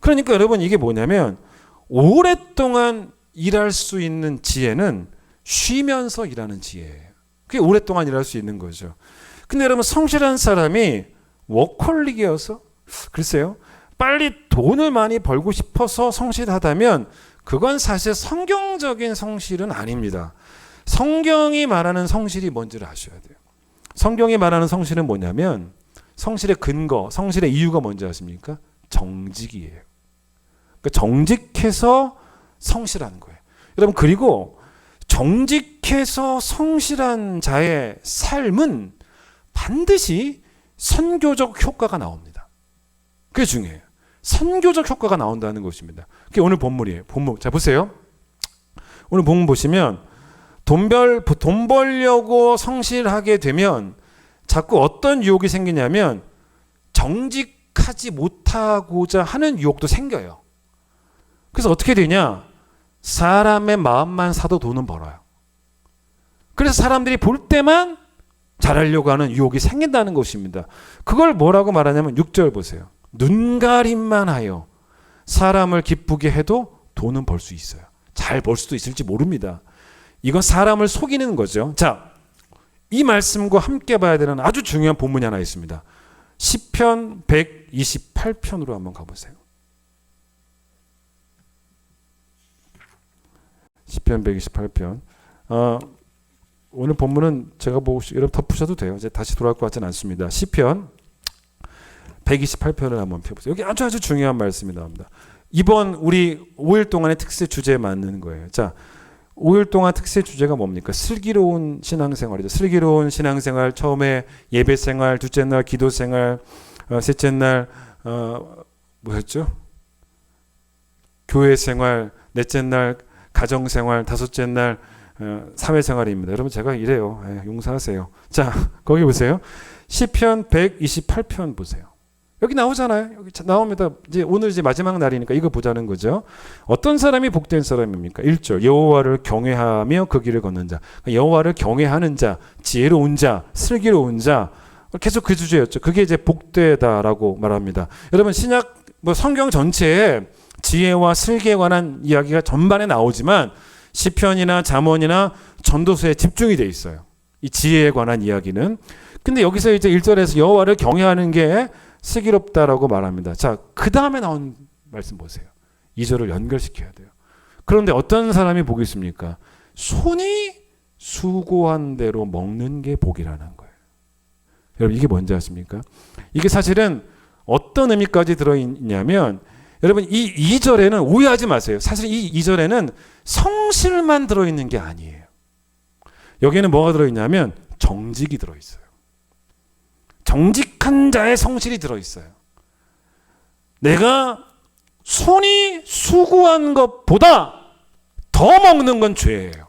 그러니까 여러분 이게 뭐냐면 오랫동안 일할 수 있는 지혜는 쉬면서 일하는 지혜예요. 그게 오랫동안 일할 수 있는 거죠. 근데 여러분 성실한 사람이 워커홀릭이어서 글쎄요. 빨리 돈을 많이 벌고 싶어서 성실하다면 그건 사실 성경적인 성실은 아닙니다. 성경이 말하는 성실이 뭔지를 아셔야 돼요. 성경이 말하는 성실은 뭐냐면 성실의 근거, 성실의 이유가 뭔지 아십니까? 정직이에요. 그러니까 정직해서 성실한 거예요. 여러분 그리고 정직해서 성실한 자의 삶은 반드시 선교적 효과가 나옵니다. 그게 중요해요. 선교적 효과가 나온다는 것입니다. 그게 오늘 본문이에요. 본문. 자, 보세요. 오늘 본문 보시면 돈 벌려고 성실하게 되면 자꾸 어떤 유혹이 생기냐면 정직하지 못하고자 하는 유혹도 생겨요. 그래서 어떻게 되냐? 사람의 마음만 사도 돈은 벌어요. 그래서 사람들이 볼 때만 잘하려고 하는 유혹이 생긴다는 것입니다. 그걸 뭐라고 말하냐면 6절 보세요. 눈가림만 하여 사람을 기쁘게 해도 돈은 벌 수 있어요. 잘 벌 수도 있을지 모릅니다. 이건 사람을 속이는 거죠. 자, 이 말씀과 함께 봐야 되는 아주 중요한 본문이 하나 있습니다. 시편 128편으로 한번 가보세요. 시편 128편. 오늘 본문은 제가 보고 여러분 덮으셔도 돼요. 이제 다시 돌아올 것 같지는 않습니다. 시편 128편을 한번 펴보세요. 여기 아주 중요한 말씀이 나옵니다. 이번 우리 5일 동안의 특세 주제에 맞는 거예요. 자, 5일 동안 특세 주제가 뭡니까? 슬기로운 신앙생활이죠. 슬기로운 신앙생활, 처음에 예배생활, 둘째 날 기도생활, 셋째 날 뭐였죠? 교회생활, 넷째 날 가정생활, 다섯째 날 사회생활입니다. 여러분 제가 이래요. 용서하세요. 자, 거기 보세요. 시편 128편 보세요. 여기 나오잖아요. 여기 나옵니다. 이제 오늘 이제 마지막 날이니까 이거 보자는 거죠. 어떤 사람이 복된 사람입니까? 1절 여호와를 경외하며 그 길을 걷는 자. 여호와를 경외하는 자, 지혜로운 자, 슬기로운 자. 계속 그 주제였죠. 그게 이제 복되다라고 말합니다. 여러분 신약 성경 전체에 지혜와 슬기에 관한 이야기가 전반에 나오지만 시편이나 잠언이나 전도서에 집중이 돼 있어요. 이 지혜에 관한 이야기는. 근데 여기서 이제 1절에서 여호와를 경외하는 게 슬기롭다라고 말합니다. 자, 그 다음에 나온 말씀 보세요. 2절을 연결시켜야 돼요. 그런데 어떤 사람이 복이 있습니까? 손이 수고한 대로 먹는 게 복이라는 거예요. 여러분 이게 뭔지 아십니까? 이게 사실은 어떤 의미까지 들어있냐면 여러분 이 2절에는 오해하지 마세요. 사실 이 2절에는 성실만 들어있는 게 아니에요. 여기에는 뭐가 들어있냐면 정직이 들어있어요. 정직한 자의 성실이 들어있어요. 내가 손이 수고한 것보다 더 먹는 건 죄예요.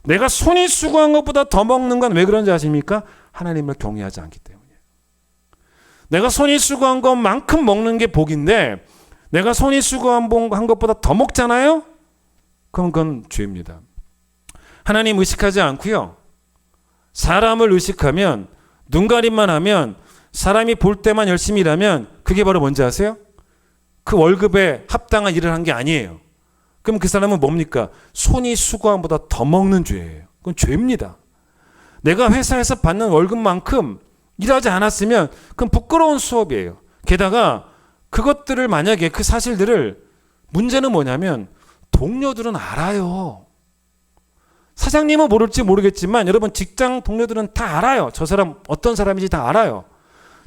내가 손이 수고한 것보다 더 먹는 건 왜 그런지 아십니까? 하나님을 경외하지 않기 때문이에요. 내가 손이 수고한 것만큼 먹는 게 복인데 내가 손이 수고한 것보다 더 먹잖아요? 그럼 그건 죄입니다. 하나님 의식하지 않고요. 사람을 의식하면 눈가림만 하면 사람이 볼 때만 열심히 일하면 그게 바로 뭔지 아세요? 그 월급에 합당한 일을 한 게 아니에요. 그럼 그 사람은 뭡니까? 손이 수고함보다 더 먹는 죄예요. 그건 죄입니다. 내가 회사에서 받는 월급만큼 일하지 않았으면 그건 부끄러운 수업이에요. 게다가 그것들을 만약에 그 사실들을 문제는 뭐냐면 동료들은 알아요. 사장님은 모를지 모르겠지만 여러분 직장 동료들은 다 알아요. 저 사람 어떤 사람인지 다 알아요.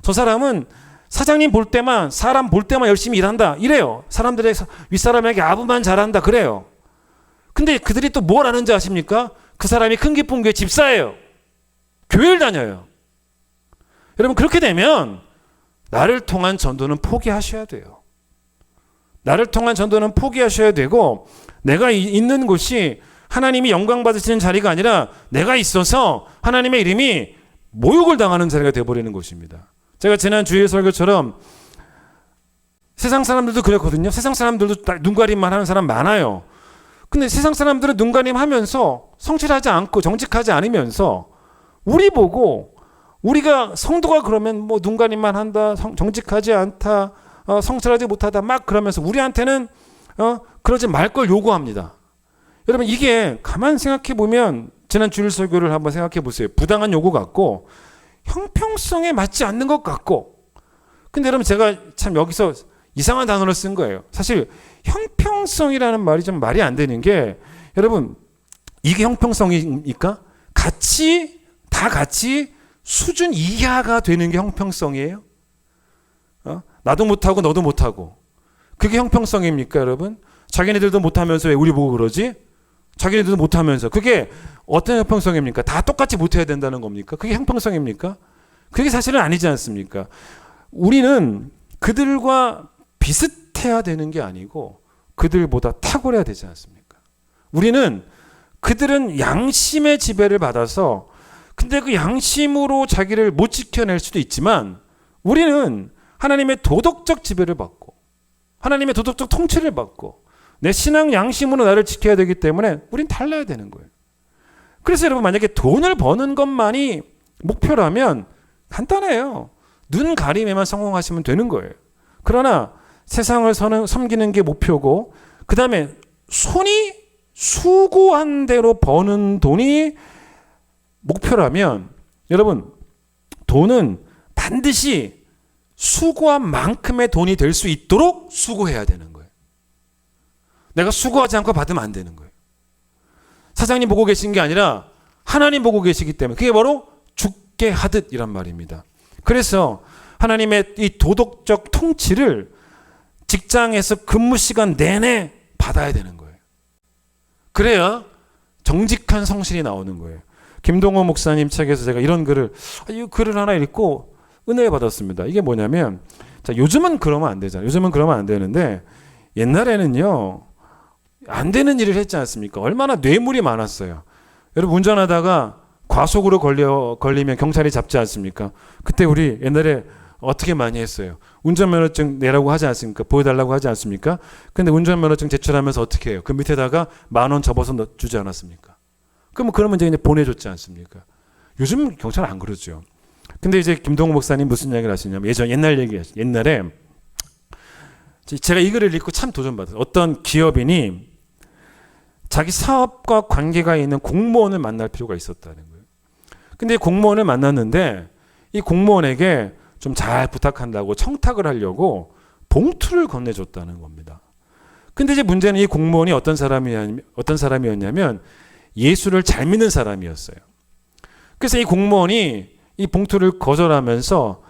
저 사람은 사장님 볼 때만 사람 볼 때만 열심히 일한다 이래요. 사람들의 윗사람에게 아부만 잘한다 그래요. 근데 그들이 또 뭘 아는지 아십니까? 그 사람이 큰 깊은 교회 집사예요. 교회를 다녀요. 여러분 그렇게 되면 나를 통한 전도는 포기하셔야 돼요. 나를 통한 전도는 포기하셔야 되고 내가 있는 곳이 하나님이 영광 받으시는 자리가 아니라 내가 있어서 하나님의 이름이 모욕을 당하는 자리가 되어버리는 것입니다. 제가 지난 주일 설교처럼 세상 사람들도 그랬거든요. 세상 사람들도 눈가림만 하는 사람 많아요. 근데 세상 사람들은 눈가림 하면서 성실하지 않고 정직하지 않으면서 우리 보고 우리가 성도가 그러면 뭐 눈가림만 한다, 정직하지 않다, 성실하지 못하다 막 그러면서 우리한테는 그러지 말 걸 요구합니다. 여러분 이게 가만 생각해 보면 지난 주일 설교를 한번 생각해 보세요. 부당한 요구 같고 형평성에 맞지 않는 것 같고 근데 여러분 제가 참 여기서 이상한 단어를 쓴 거예요. 사실 형평성이라는 말이 좀 말이 안 되는 게 여러분 이게 형평성입니까? 다 같이 수준 이하가 되는 게 형평성이에요? 나도 못하고 너도 못하고 그게 형평성입니까 여러분? 자기네들도 못하면서 왜 우리 보고 그러지? 자기네들도 못하면서 그게 어떤 형평성입니까? 다 똑같이 못해야 된다는 겁니까? 그게 형평성입니까? 그게 사실은 아니지 않습니까? 우리는 그들과 비슷해야 되는 게 아니고 그들보다 탁월해야 되지 않습니까? 우리는 그들은 양심의 지배를 받아서 근데 그 양심으로 자기를 못 지켜낼 수도 있지만 우리는 하나님의 도덕적 지배를 받고 하나님의 도덕적 통치를 받고 내 신앙 양심으로 나를 지켜야 되기 때문에 우린 달라야 되는 거예요. 그래서 여러분 만약에 돈을 버는 것만이 목표라면 간단해요. 눈 가림에만 성공하시면 되는 거예요. 그러나 세상을 섬기는 게 목표고 그 다음에 손이 수고한 대로 버는 돈이 목표라면 여러분 돈은 반드시 수고한 만큼의 돈이 될 수 있도록 수고해야 되는 거예요. 내가 수고하지 않고 받으면 안 되는 거예요. 사장님 보고 계신 게 아니라 하나님 보고 계시기 때문에 그게 바로 죽게 하듯 이란 말입니다. 그래서 하나님의 이 도덕적 통치를 직장에서 근무 시간 내내 받아야 되는 거예요. 그래야 정직한 성실이 나오는 거예요. 김동호 목사님 책에서 제가 이런 이 글을 하나 읽고 은혜 받았습니다. 이게 뭐냐면 자, 요즘은 그러면 안 되잖아요. 요즘은 그러면 안 되는데 옛날에는요. 안 되는 일을 했지 않습니까? 얼마나 뇌물이 많았어요. 여러분 운전하다가 과속으로 걸리면 경찰이 잡지 않습니까? 그때 우리 옛날에 어떻게 많이 했어요? 운전면허증 내라고 하지 않습니까? 보여달라고 하지 않습니까? 근데 운전면허증 제출하면서 어떻게 해요? 그 밑에다가 10,000원 접어서 주지 않았습니까? 그러면 이제 보내줬지 않습니까? 요즘 경찰 안 그러죠. 근데 이제 김동호 목사님 무슨 이야기를 하시냐면 옛날에 제가 이 글을 읽고 참 도전받았어요. 어떤 기업인이 자기 사업과 관계가 있는 공무원을 만날 필요가 있었다는 거예요. 근데 공무원을 만났는데 이 공무원에게 좀 잘 부탁한다고 청탁을 하려고 봉투를 건네줬다는 겁니다. 근데 이제 문제는 이 공무원이 어떤 사람이었냐면 예수를 잘 믿는 사람이었어요. 그래서 이 공무원이 이 봉투를 거절하면서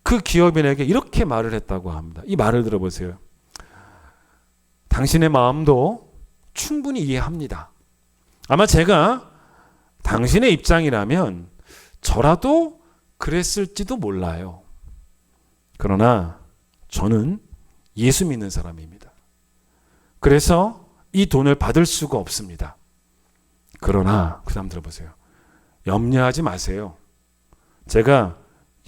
그 기업인에게 이렇게 말을 했다고 합니다. 이 말을 들어보세요. 당신의 마음도 충분히 이해합니다. 아마 제가 당신의 입장이라면 저라도 그랬을지도 몰라요. 그러나 저는 예수 믿는 사람입니다. 그래서 이 돈을 받을 수가 없습니다. 그러나 그 다음 들어보세요. 염려하지 마세요. 제가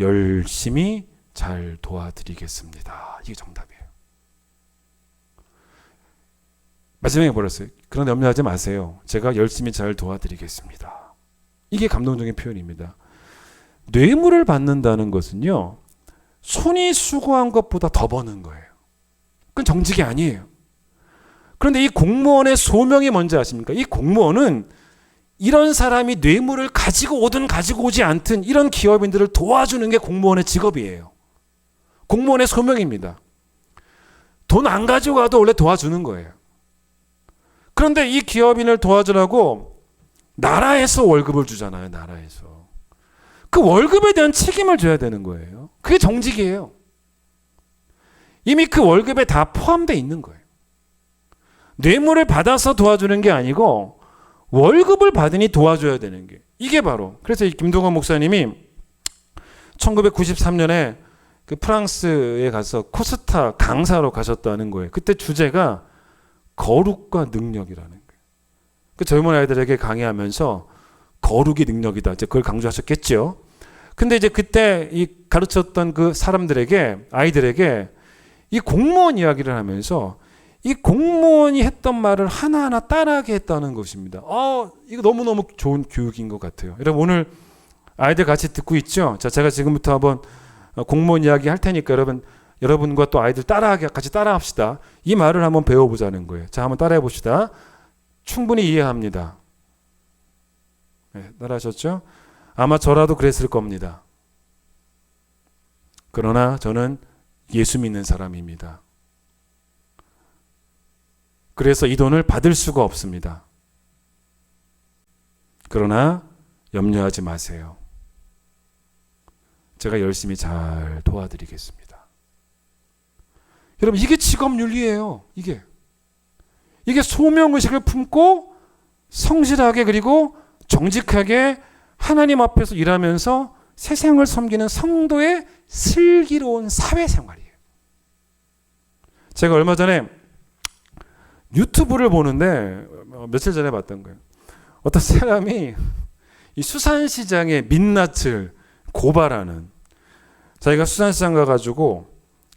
열심히 잘 도와드리겠습니다. 이게 정답이에요. 마지막에 뭐랬어요? 그런 염려하지 마세요. 제가 열심히 잘 도와드리겠습니다. 이게 감동적인 표현입니다. 뇌물을 받는다는 것은요. 손이 수고한 것보다 더 버는 거예요. 그건 정직이 아니에요. 그런데 이 공무원의 소명이 뭔지 아십니까? 이 공무원은 이런 사람이 뇌물을 가지고 오든 가지고 오지 않든 이런 기업인들을 도와주는 게 공무원의 직업이에요. 공무원의 소명입니다. 돈 안 가지고 가도 원래 도와주는 거예요. 그런데 이 기업인을 도와주라고 나라에서 월급을 주잖아요. 나라에서. 그 월급에 대한 책임을 져야 되는 거예요. 그게 정직이에요. 이미 그 월급에 다 포함되어 있는 거예요. 뇌물을 받아서 도와주는 게 아니고 월급을 받으니 도와줘야 되는 게 이게 바로 그래서 이 김동호 목사님이 1993년에 그 프랑스에 가서 코스타 강사로 가셨다는 거예요. 그때 주제가 거룩과 능력이라는 거예요. 그 젊은 아이들에게 강의하면서 거룩이 능력이다. 이제 그걸 강조하셨겠죠. 근데 이제 그때 이 가르쳤던 그 아이들에게 이 공무원 이야기를 하면서 이 공무원이 했던 말을 하나하나 따라하게 했다는 것입니다. 이거 너무너무 좋은 교육인 것 같아요. 여러분 오늘 아이들 같이 듣고 있죠? 자, 제가 지금부터 한번 공무원 이야기 할 테니까 여러분과 또 아이들 같이 따라합시다. 이 말을 한번 배워보자는 거예요. 자, 한번 따라해 봅시다. 충분히 이해합니다. 네, 따라하셨죠? 아마 저라도 그랬을 겁니다. 그러나 저는 예수 믿는 사람입니다. 그래서 이 돈을 받을 수가 없습니다. 그러나 염려하지 마세요. 제가 열심히 잘 도와드리겠습니다. 여러분 이게 직업윤리예요. 이게 소명의식을 품고 성실하게 그리고 정직하게 하나님 앞에서 일하면서 세상을 섬기는 성도의 슬기로운 사회생활이에요. 이게 직업윤리예요. 이게 소명의식을 품고 성실하게 그리고 정직하게 하나님 앞에서 일하면서 세상을 섬기는 성도의 슬기로운 사회생활이에요. 제가 얼마 전에 유튜브를 보는데 며칠 전에 봤던 거예요. 어떤 사람이 이 수산시장의 민낯을 고발하는, 자기가 수산시장 가가지고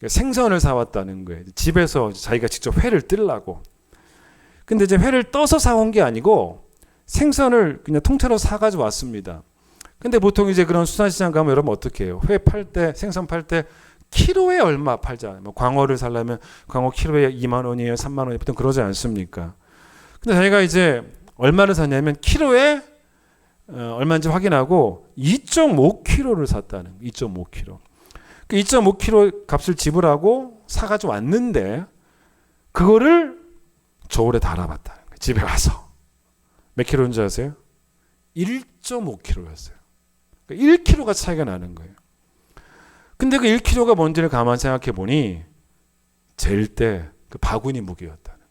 생선을 사왔다는 거예요. 집에서 자기가 직접 회를 뜨려고. 근데 이제 회를 떠서 사온 게 아니고 생선을 그냥 통째로 사가지고 왔습니다. 근데 보통 이제 그런 수산시장 가면 여러분 어떻게 해요? 회 팔 때, 생선 팔 때 키로에 얼마 팔잖아요. 뭐 광어를 살려면 광어 키로에 2만 원이에요, 3만 원이에요. 보통 그러지 않습니까? 근데 자기가 이제 얼마를 샀냐면 키로에 얼마인지 확인하고 2.5kg를 샀다는 거예요. 2.5kg. 그 2.5kg 값을 지불하고 사가지고 왔는데 그거를 저울에 달아봤다는 거예요. 집에 가서. 몇 킬로인지 아세요? 1.5kg였어요. 그러니까 1kg가 차이가 나는 거예요. 근데 그 1kg가 뭔지를 가만 생각해 보니 잴 때 그 바구니 무게였다는 거예요.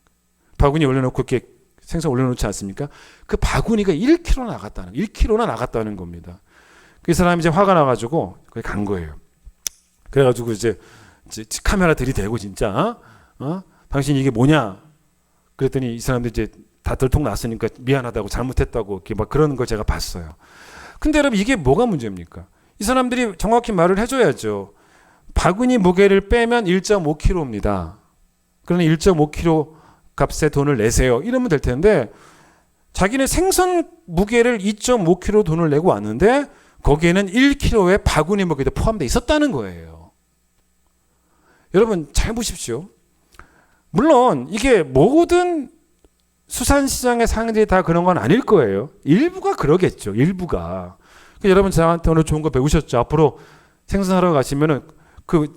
바구니 올려놓고 이렇게 생선 올려놓지 않습니까? 그 바구니가 1kg나 나갔다는 겁니다. 그 사람이 이제 화가 나가지고 거기 간 거예요. 그래가지고 이제 카메라 들이대고 진짜 당신 이게 뭐냐? 그랬더니 이 사람들 이제 다 들통 났으니까 미안하다고 잘못했다고 이렇게 막 그러는 걸 제가 봤어요. 근데 여러분 이게 뭐가 문제입니까? 이 사람들이 정확히 말을 해줘야죠. 바구니 무게를 빼면 1.5kg입니다. 그러니 1.5kg 값의 돈을 내세요. 이러면 될 텐데 자기는 생선 무게를 2.5kg 돈을 내고 왔는데 거기에는 1kg의 바구니 무게도 포함되어 있었다는 거예요. 여러분 잘 보십시오. 물론 이게 모든 수산시장의 상인들이 다 그런 건 아닐 거예요. 일부가 그러겠죠. 일부가. 여러분 저한테 오늘 좋은 거 배우셨죠? 앞으로 생선하러 가시면은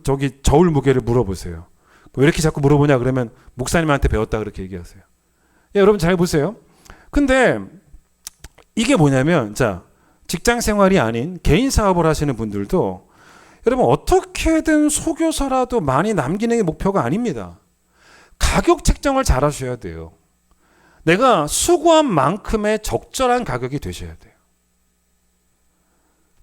저기 저울 무게를 물어보세요. 왜 이렇게 자꾸 물어보냐 그러면 목사님한테 배웠다 그렇게 얘기하세요. 여러분 잘 보세요. 근데 이게 뭐냐면 자 직장 생활이 아닌 개인 사업을 하시는 분들도 여러분 어떻게든 속여서라도 많이 남기는 게 목표가 아닙니다. 가격 책정을 잘 하셔야 돼요. 내가 수고한 만큼의 적절한 가격이 되셔야 돼요.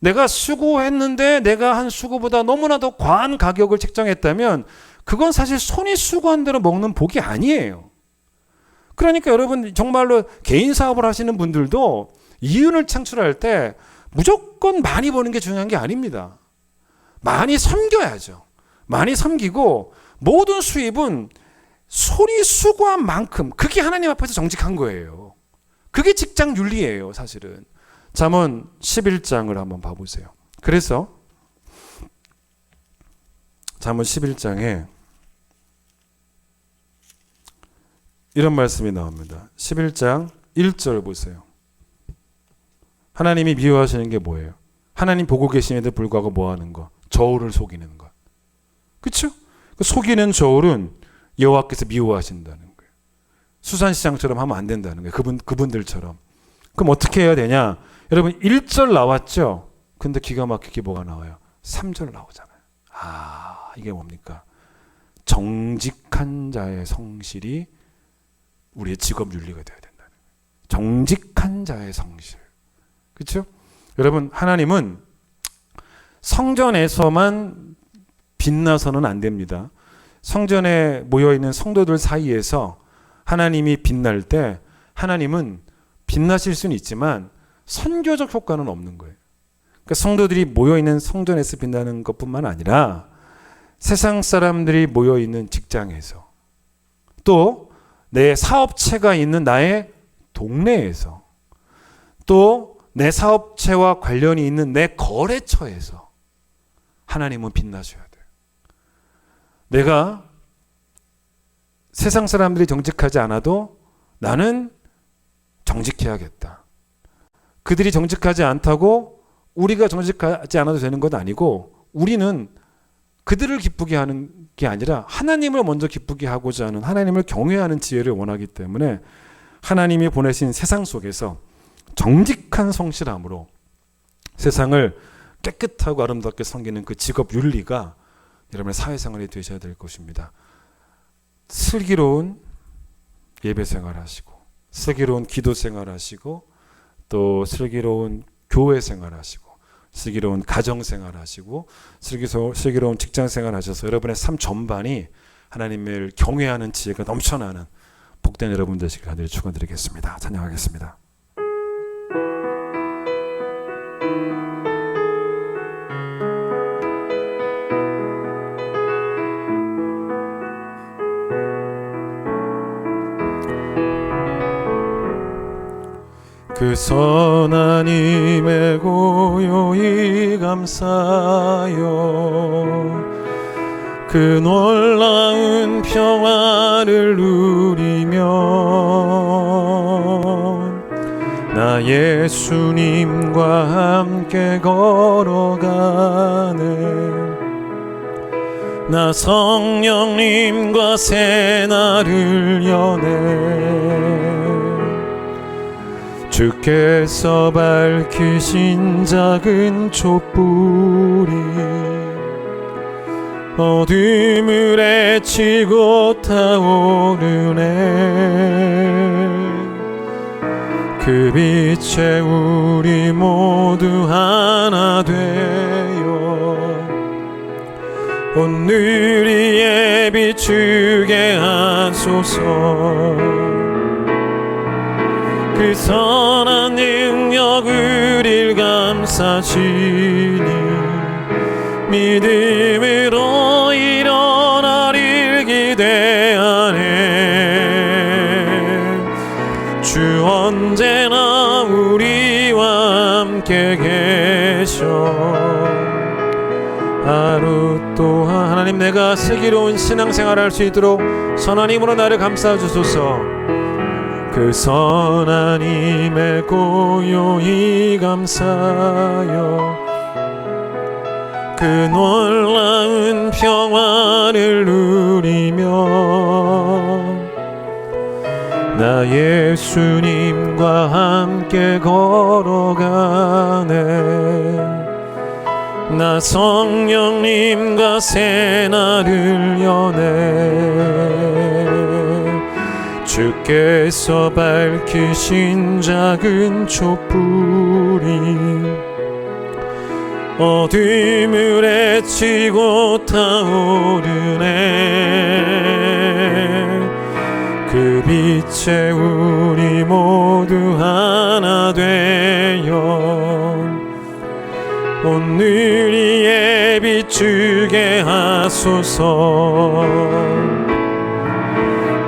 내가 수고했는데 내가 한 수고보다 너무나도 과한 가격을 책정했다면 그건 사실 손이 수고한 대로 먹는 복이 아니에요. 그러니까 여러분 정말로 개인 사업을 하시는 분들도 이윤을 창출할 때 무조건 많이 버는 게 중요한 게 아닙니다. 많이 섬겨야죠. 많이 섬기고 모든 수입은 손이 수고한 만큼 그게 하나님 앞에서 정직한 거예요. 그게 직장 윤리예요, 사실은. 잠언 11장을 한번 봐보세요. 그래서 잠언 11장에 이런 말씀이 나옵니다. 11장 1절 보세요. 하나님이 미워하시는 게 뭐예요? 하나님 보고 계시는데 불구하고 뭐 하는 거? 저울을 속이는 것. 그렇죠? 속이는 저울은 여호와께서 미워하신다는 거예요. 수산시장처럼 하면 안 된다는 거예요. 그분들처럼. 그럼 어떻게 해야 되냐? 여러분 1절 나왔죠? 근데 기가 막히게 뭐가 나와요? 3절 나오잖아요. 이게 뭡니까? 정직한 자의 성실이 우리의 직업 윤리가 되어야 된다는 거예요. 정직한 자의 성실. 그렇죠? 여러분 하나님은 성전에서만 빛나서는 안 됩니다. 성전에 모여있는 성도들 사이에서 하나님이 빛날 때 하나님은 빛나실 수는 있지만 선교적 효과는 없는 거예요. 그러니까 성도들이 모여있는 성전에서 빛나는 것뿐만 아니라 세상 사람들이 모여있는 직장에서 또 내 사업체가 있는 나의 동네에서 또 내 사업체와 관련이 있는 내 거래처에서 하나님은 빛나셔야 돼요. 내가 세상 사람들이 정직하지 않아도 나는 정직해야겠다. 그들이 정직하지 않다고 우리가 정직하지 않아도 되는 건 아니고 우리는 그들을 기쁘게 하는 게 아니라 하나님을 먼저 기쁘게 하고자 하는 하나님을 경외하는 지혜를 원하기 때문에 하나님이 보내신 세상 속에서 정직한 성실함으로 세상을 깨끗하고 아름답게 섬기는 그 직업 윤리가 여러분의 사회생활이 되셔야 될 것입니다. 슬기로운 예배 생활하시고 슬기로운 기도 생활하시고 또 슬기로운 교회 생활하시고 슬기로운 가정 생활하시고 슬기로운 직장 생활하셔서 여러분의 삶 전반이 하나님을 경외하는 지혜가 넘쳐나는 복된 여러분 되시길 간절히 축원드리겠습니다. 찬양하겠습니다. 그 선한 힘에 고요히 감사하여 그 놀라운 평화를 누리며 나 예수님과 함께 걸어가네. 나 성령님과 새날을 여네. 주께서 밝히신 작은 촛불이 어둠을 헤치고 타오르네. 그 빛에 우리 모두 하나 되어 온누리에 비추게 하소서. 그 선한 능력 우릴 감싸시니 믿음으로 일어나릴 기대하네. 주 언제나 우리와 함께 계셔. 하루 또한 하나님 내가 슬기로운 신앙생활을 할 수 있도록 선한 힘으로 나를 감싸 주소서. 그 선한 힘에 고요히 감사하여 그 놀라운 평화를 누리며 나 예수님과 함께 걸어가네. 나 성령님과 새날을 여네. 주께서 밝히신 작은 촛불이 어둠을 헤치고 타오르네. 그 빛에 우리 모두 하나 되어 온누리에 비추게 하소서.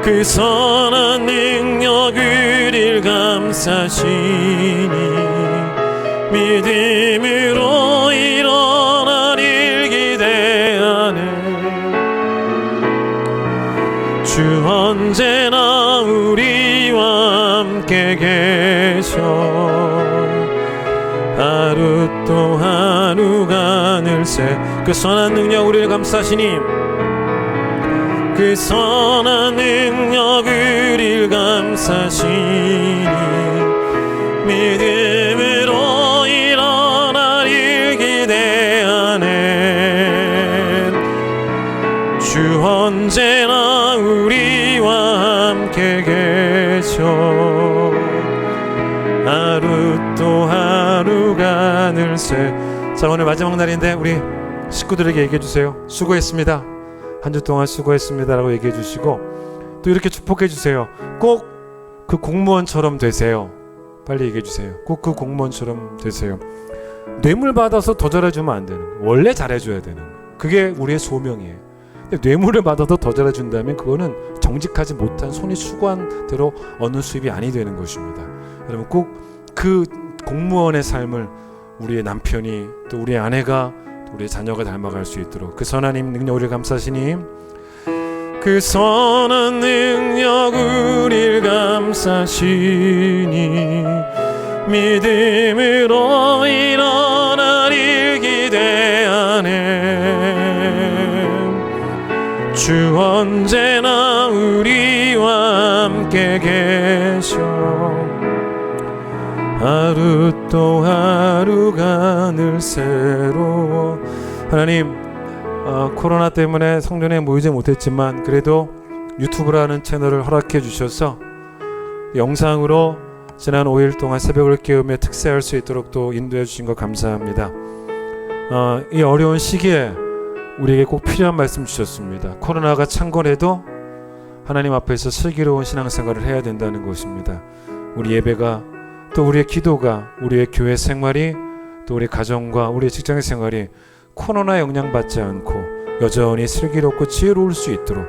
그 선한 능력 우릴 감싸시니 믿음으로 일어나릴 기대하네. 주 언제나 우리와 함께 계셔. 하루 또 하루가 늘새 그 선한 능력 우리를 감싸시니 그 선한 능력 우릴 감싸시니 믿음으로 일어나릴 기대하네. 주 언제나 우리와 함께 계셔. 하루 또 하루가 늘새. 자, 오늘 마지막 날인데 우리 식구들에게 얘기해 주세요. 수고했습니다. 한 주 동안 수고했습니다라고 얘기해 주시고 또 이렇게 축복해 주세요. 꼭 그 공무원처럼 되세요. 빨리 얘기해 주세요. 꼭 그 공무원처럼 되세요. 뇌물 받아서 더 잘해주면 안 되는 거예요. 원래 잘해줘야 되는 거예요. 그게 우리의 소명이에요. 근데 뇌물을 받아도 더 잘해준다면 그거는 정직하지 못한 손이 수고한 대로 얻는 수입이 아니 되는 것입니다. 여러분 꼭 그 공무원의 삶을 우리의 남편이 또 우리의 아내가 또 우리의 자녀가 닮아갈 수 있도록 그 선한 힘 능력 우리를 감싸시니 그 선한 능력 우리를 감싸시니 믿음으로 일어나릴 기대하네. 주 언제나 우리와 함께 계셔. 하루 또 하루가 늘 새로워. 하나님 코로나 때문에 성전에 모이지 못했지만 그래도 유튜브라는 채널을 허락해 주셔서 영상으로 지난 5일 동안 새벽을 깨우며 특세할 수 있도록 또 인도해 주신 것 감사합니다. 이 어려운 시기에 우리에게 꼭 필요한 말씀 주셨습니다. 코로나가 창궐해도 하나님 앞에서 슬기로운 신앙생활을 해야 된다는 것입니다. 우리 예배가, 또 우리의 기도가, 우리의 교회 생활이, 또 우리 가정과 우리의 직장 생활이 코로나에 영향받지 않고 여전히 슬기롭고 지혜로울 수 있도록,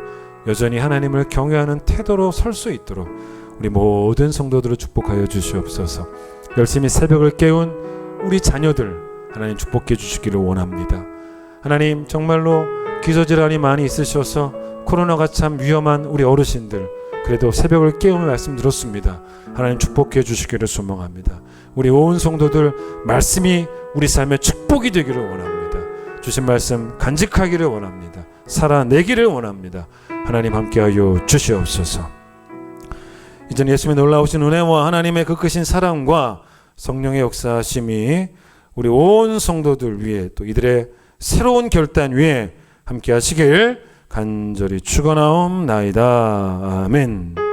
여전히 하나님을 경외하는 태도로 설 수 있도록 우리 모든 성도들을 축복하여 주시옵소서. 열심히 새벽을 깨운 우리 자녀들 하나님 축복해 주시기를 원합니다. 하나님, 정말로 기저질환이 많이 있으셔서 코로나가 참 위험한 우리 어르신들, 그래도 새벽을 깨우며 말씀 들었습니다. 하나님 축복해 주시기를 소망합니다. 우리 온 성도들 말씀이 우리 삶의 축복이 되기를 원합니다. 주신 말씀 간직하기를 원합니다. 살아내기를 원합니다. 하나님 함께하여 주시옵소서. 이제는 예수님의 놀라우신 은혜와 하나님의 그 크신 사랑과 성령의 역사하심이 우리 온 성도들 위에, 또 이들의 새로운 결단 위에 함께 하시길 간절히 축원하옵나이다. 아멘.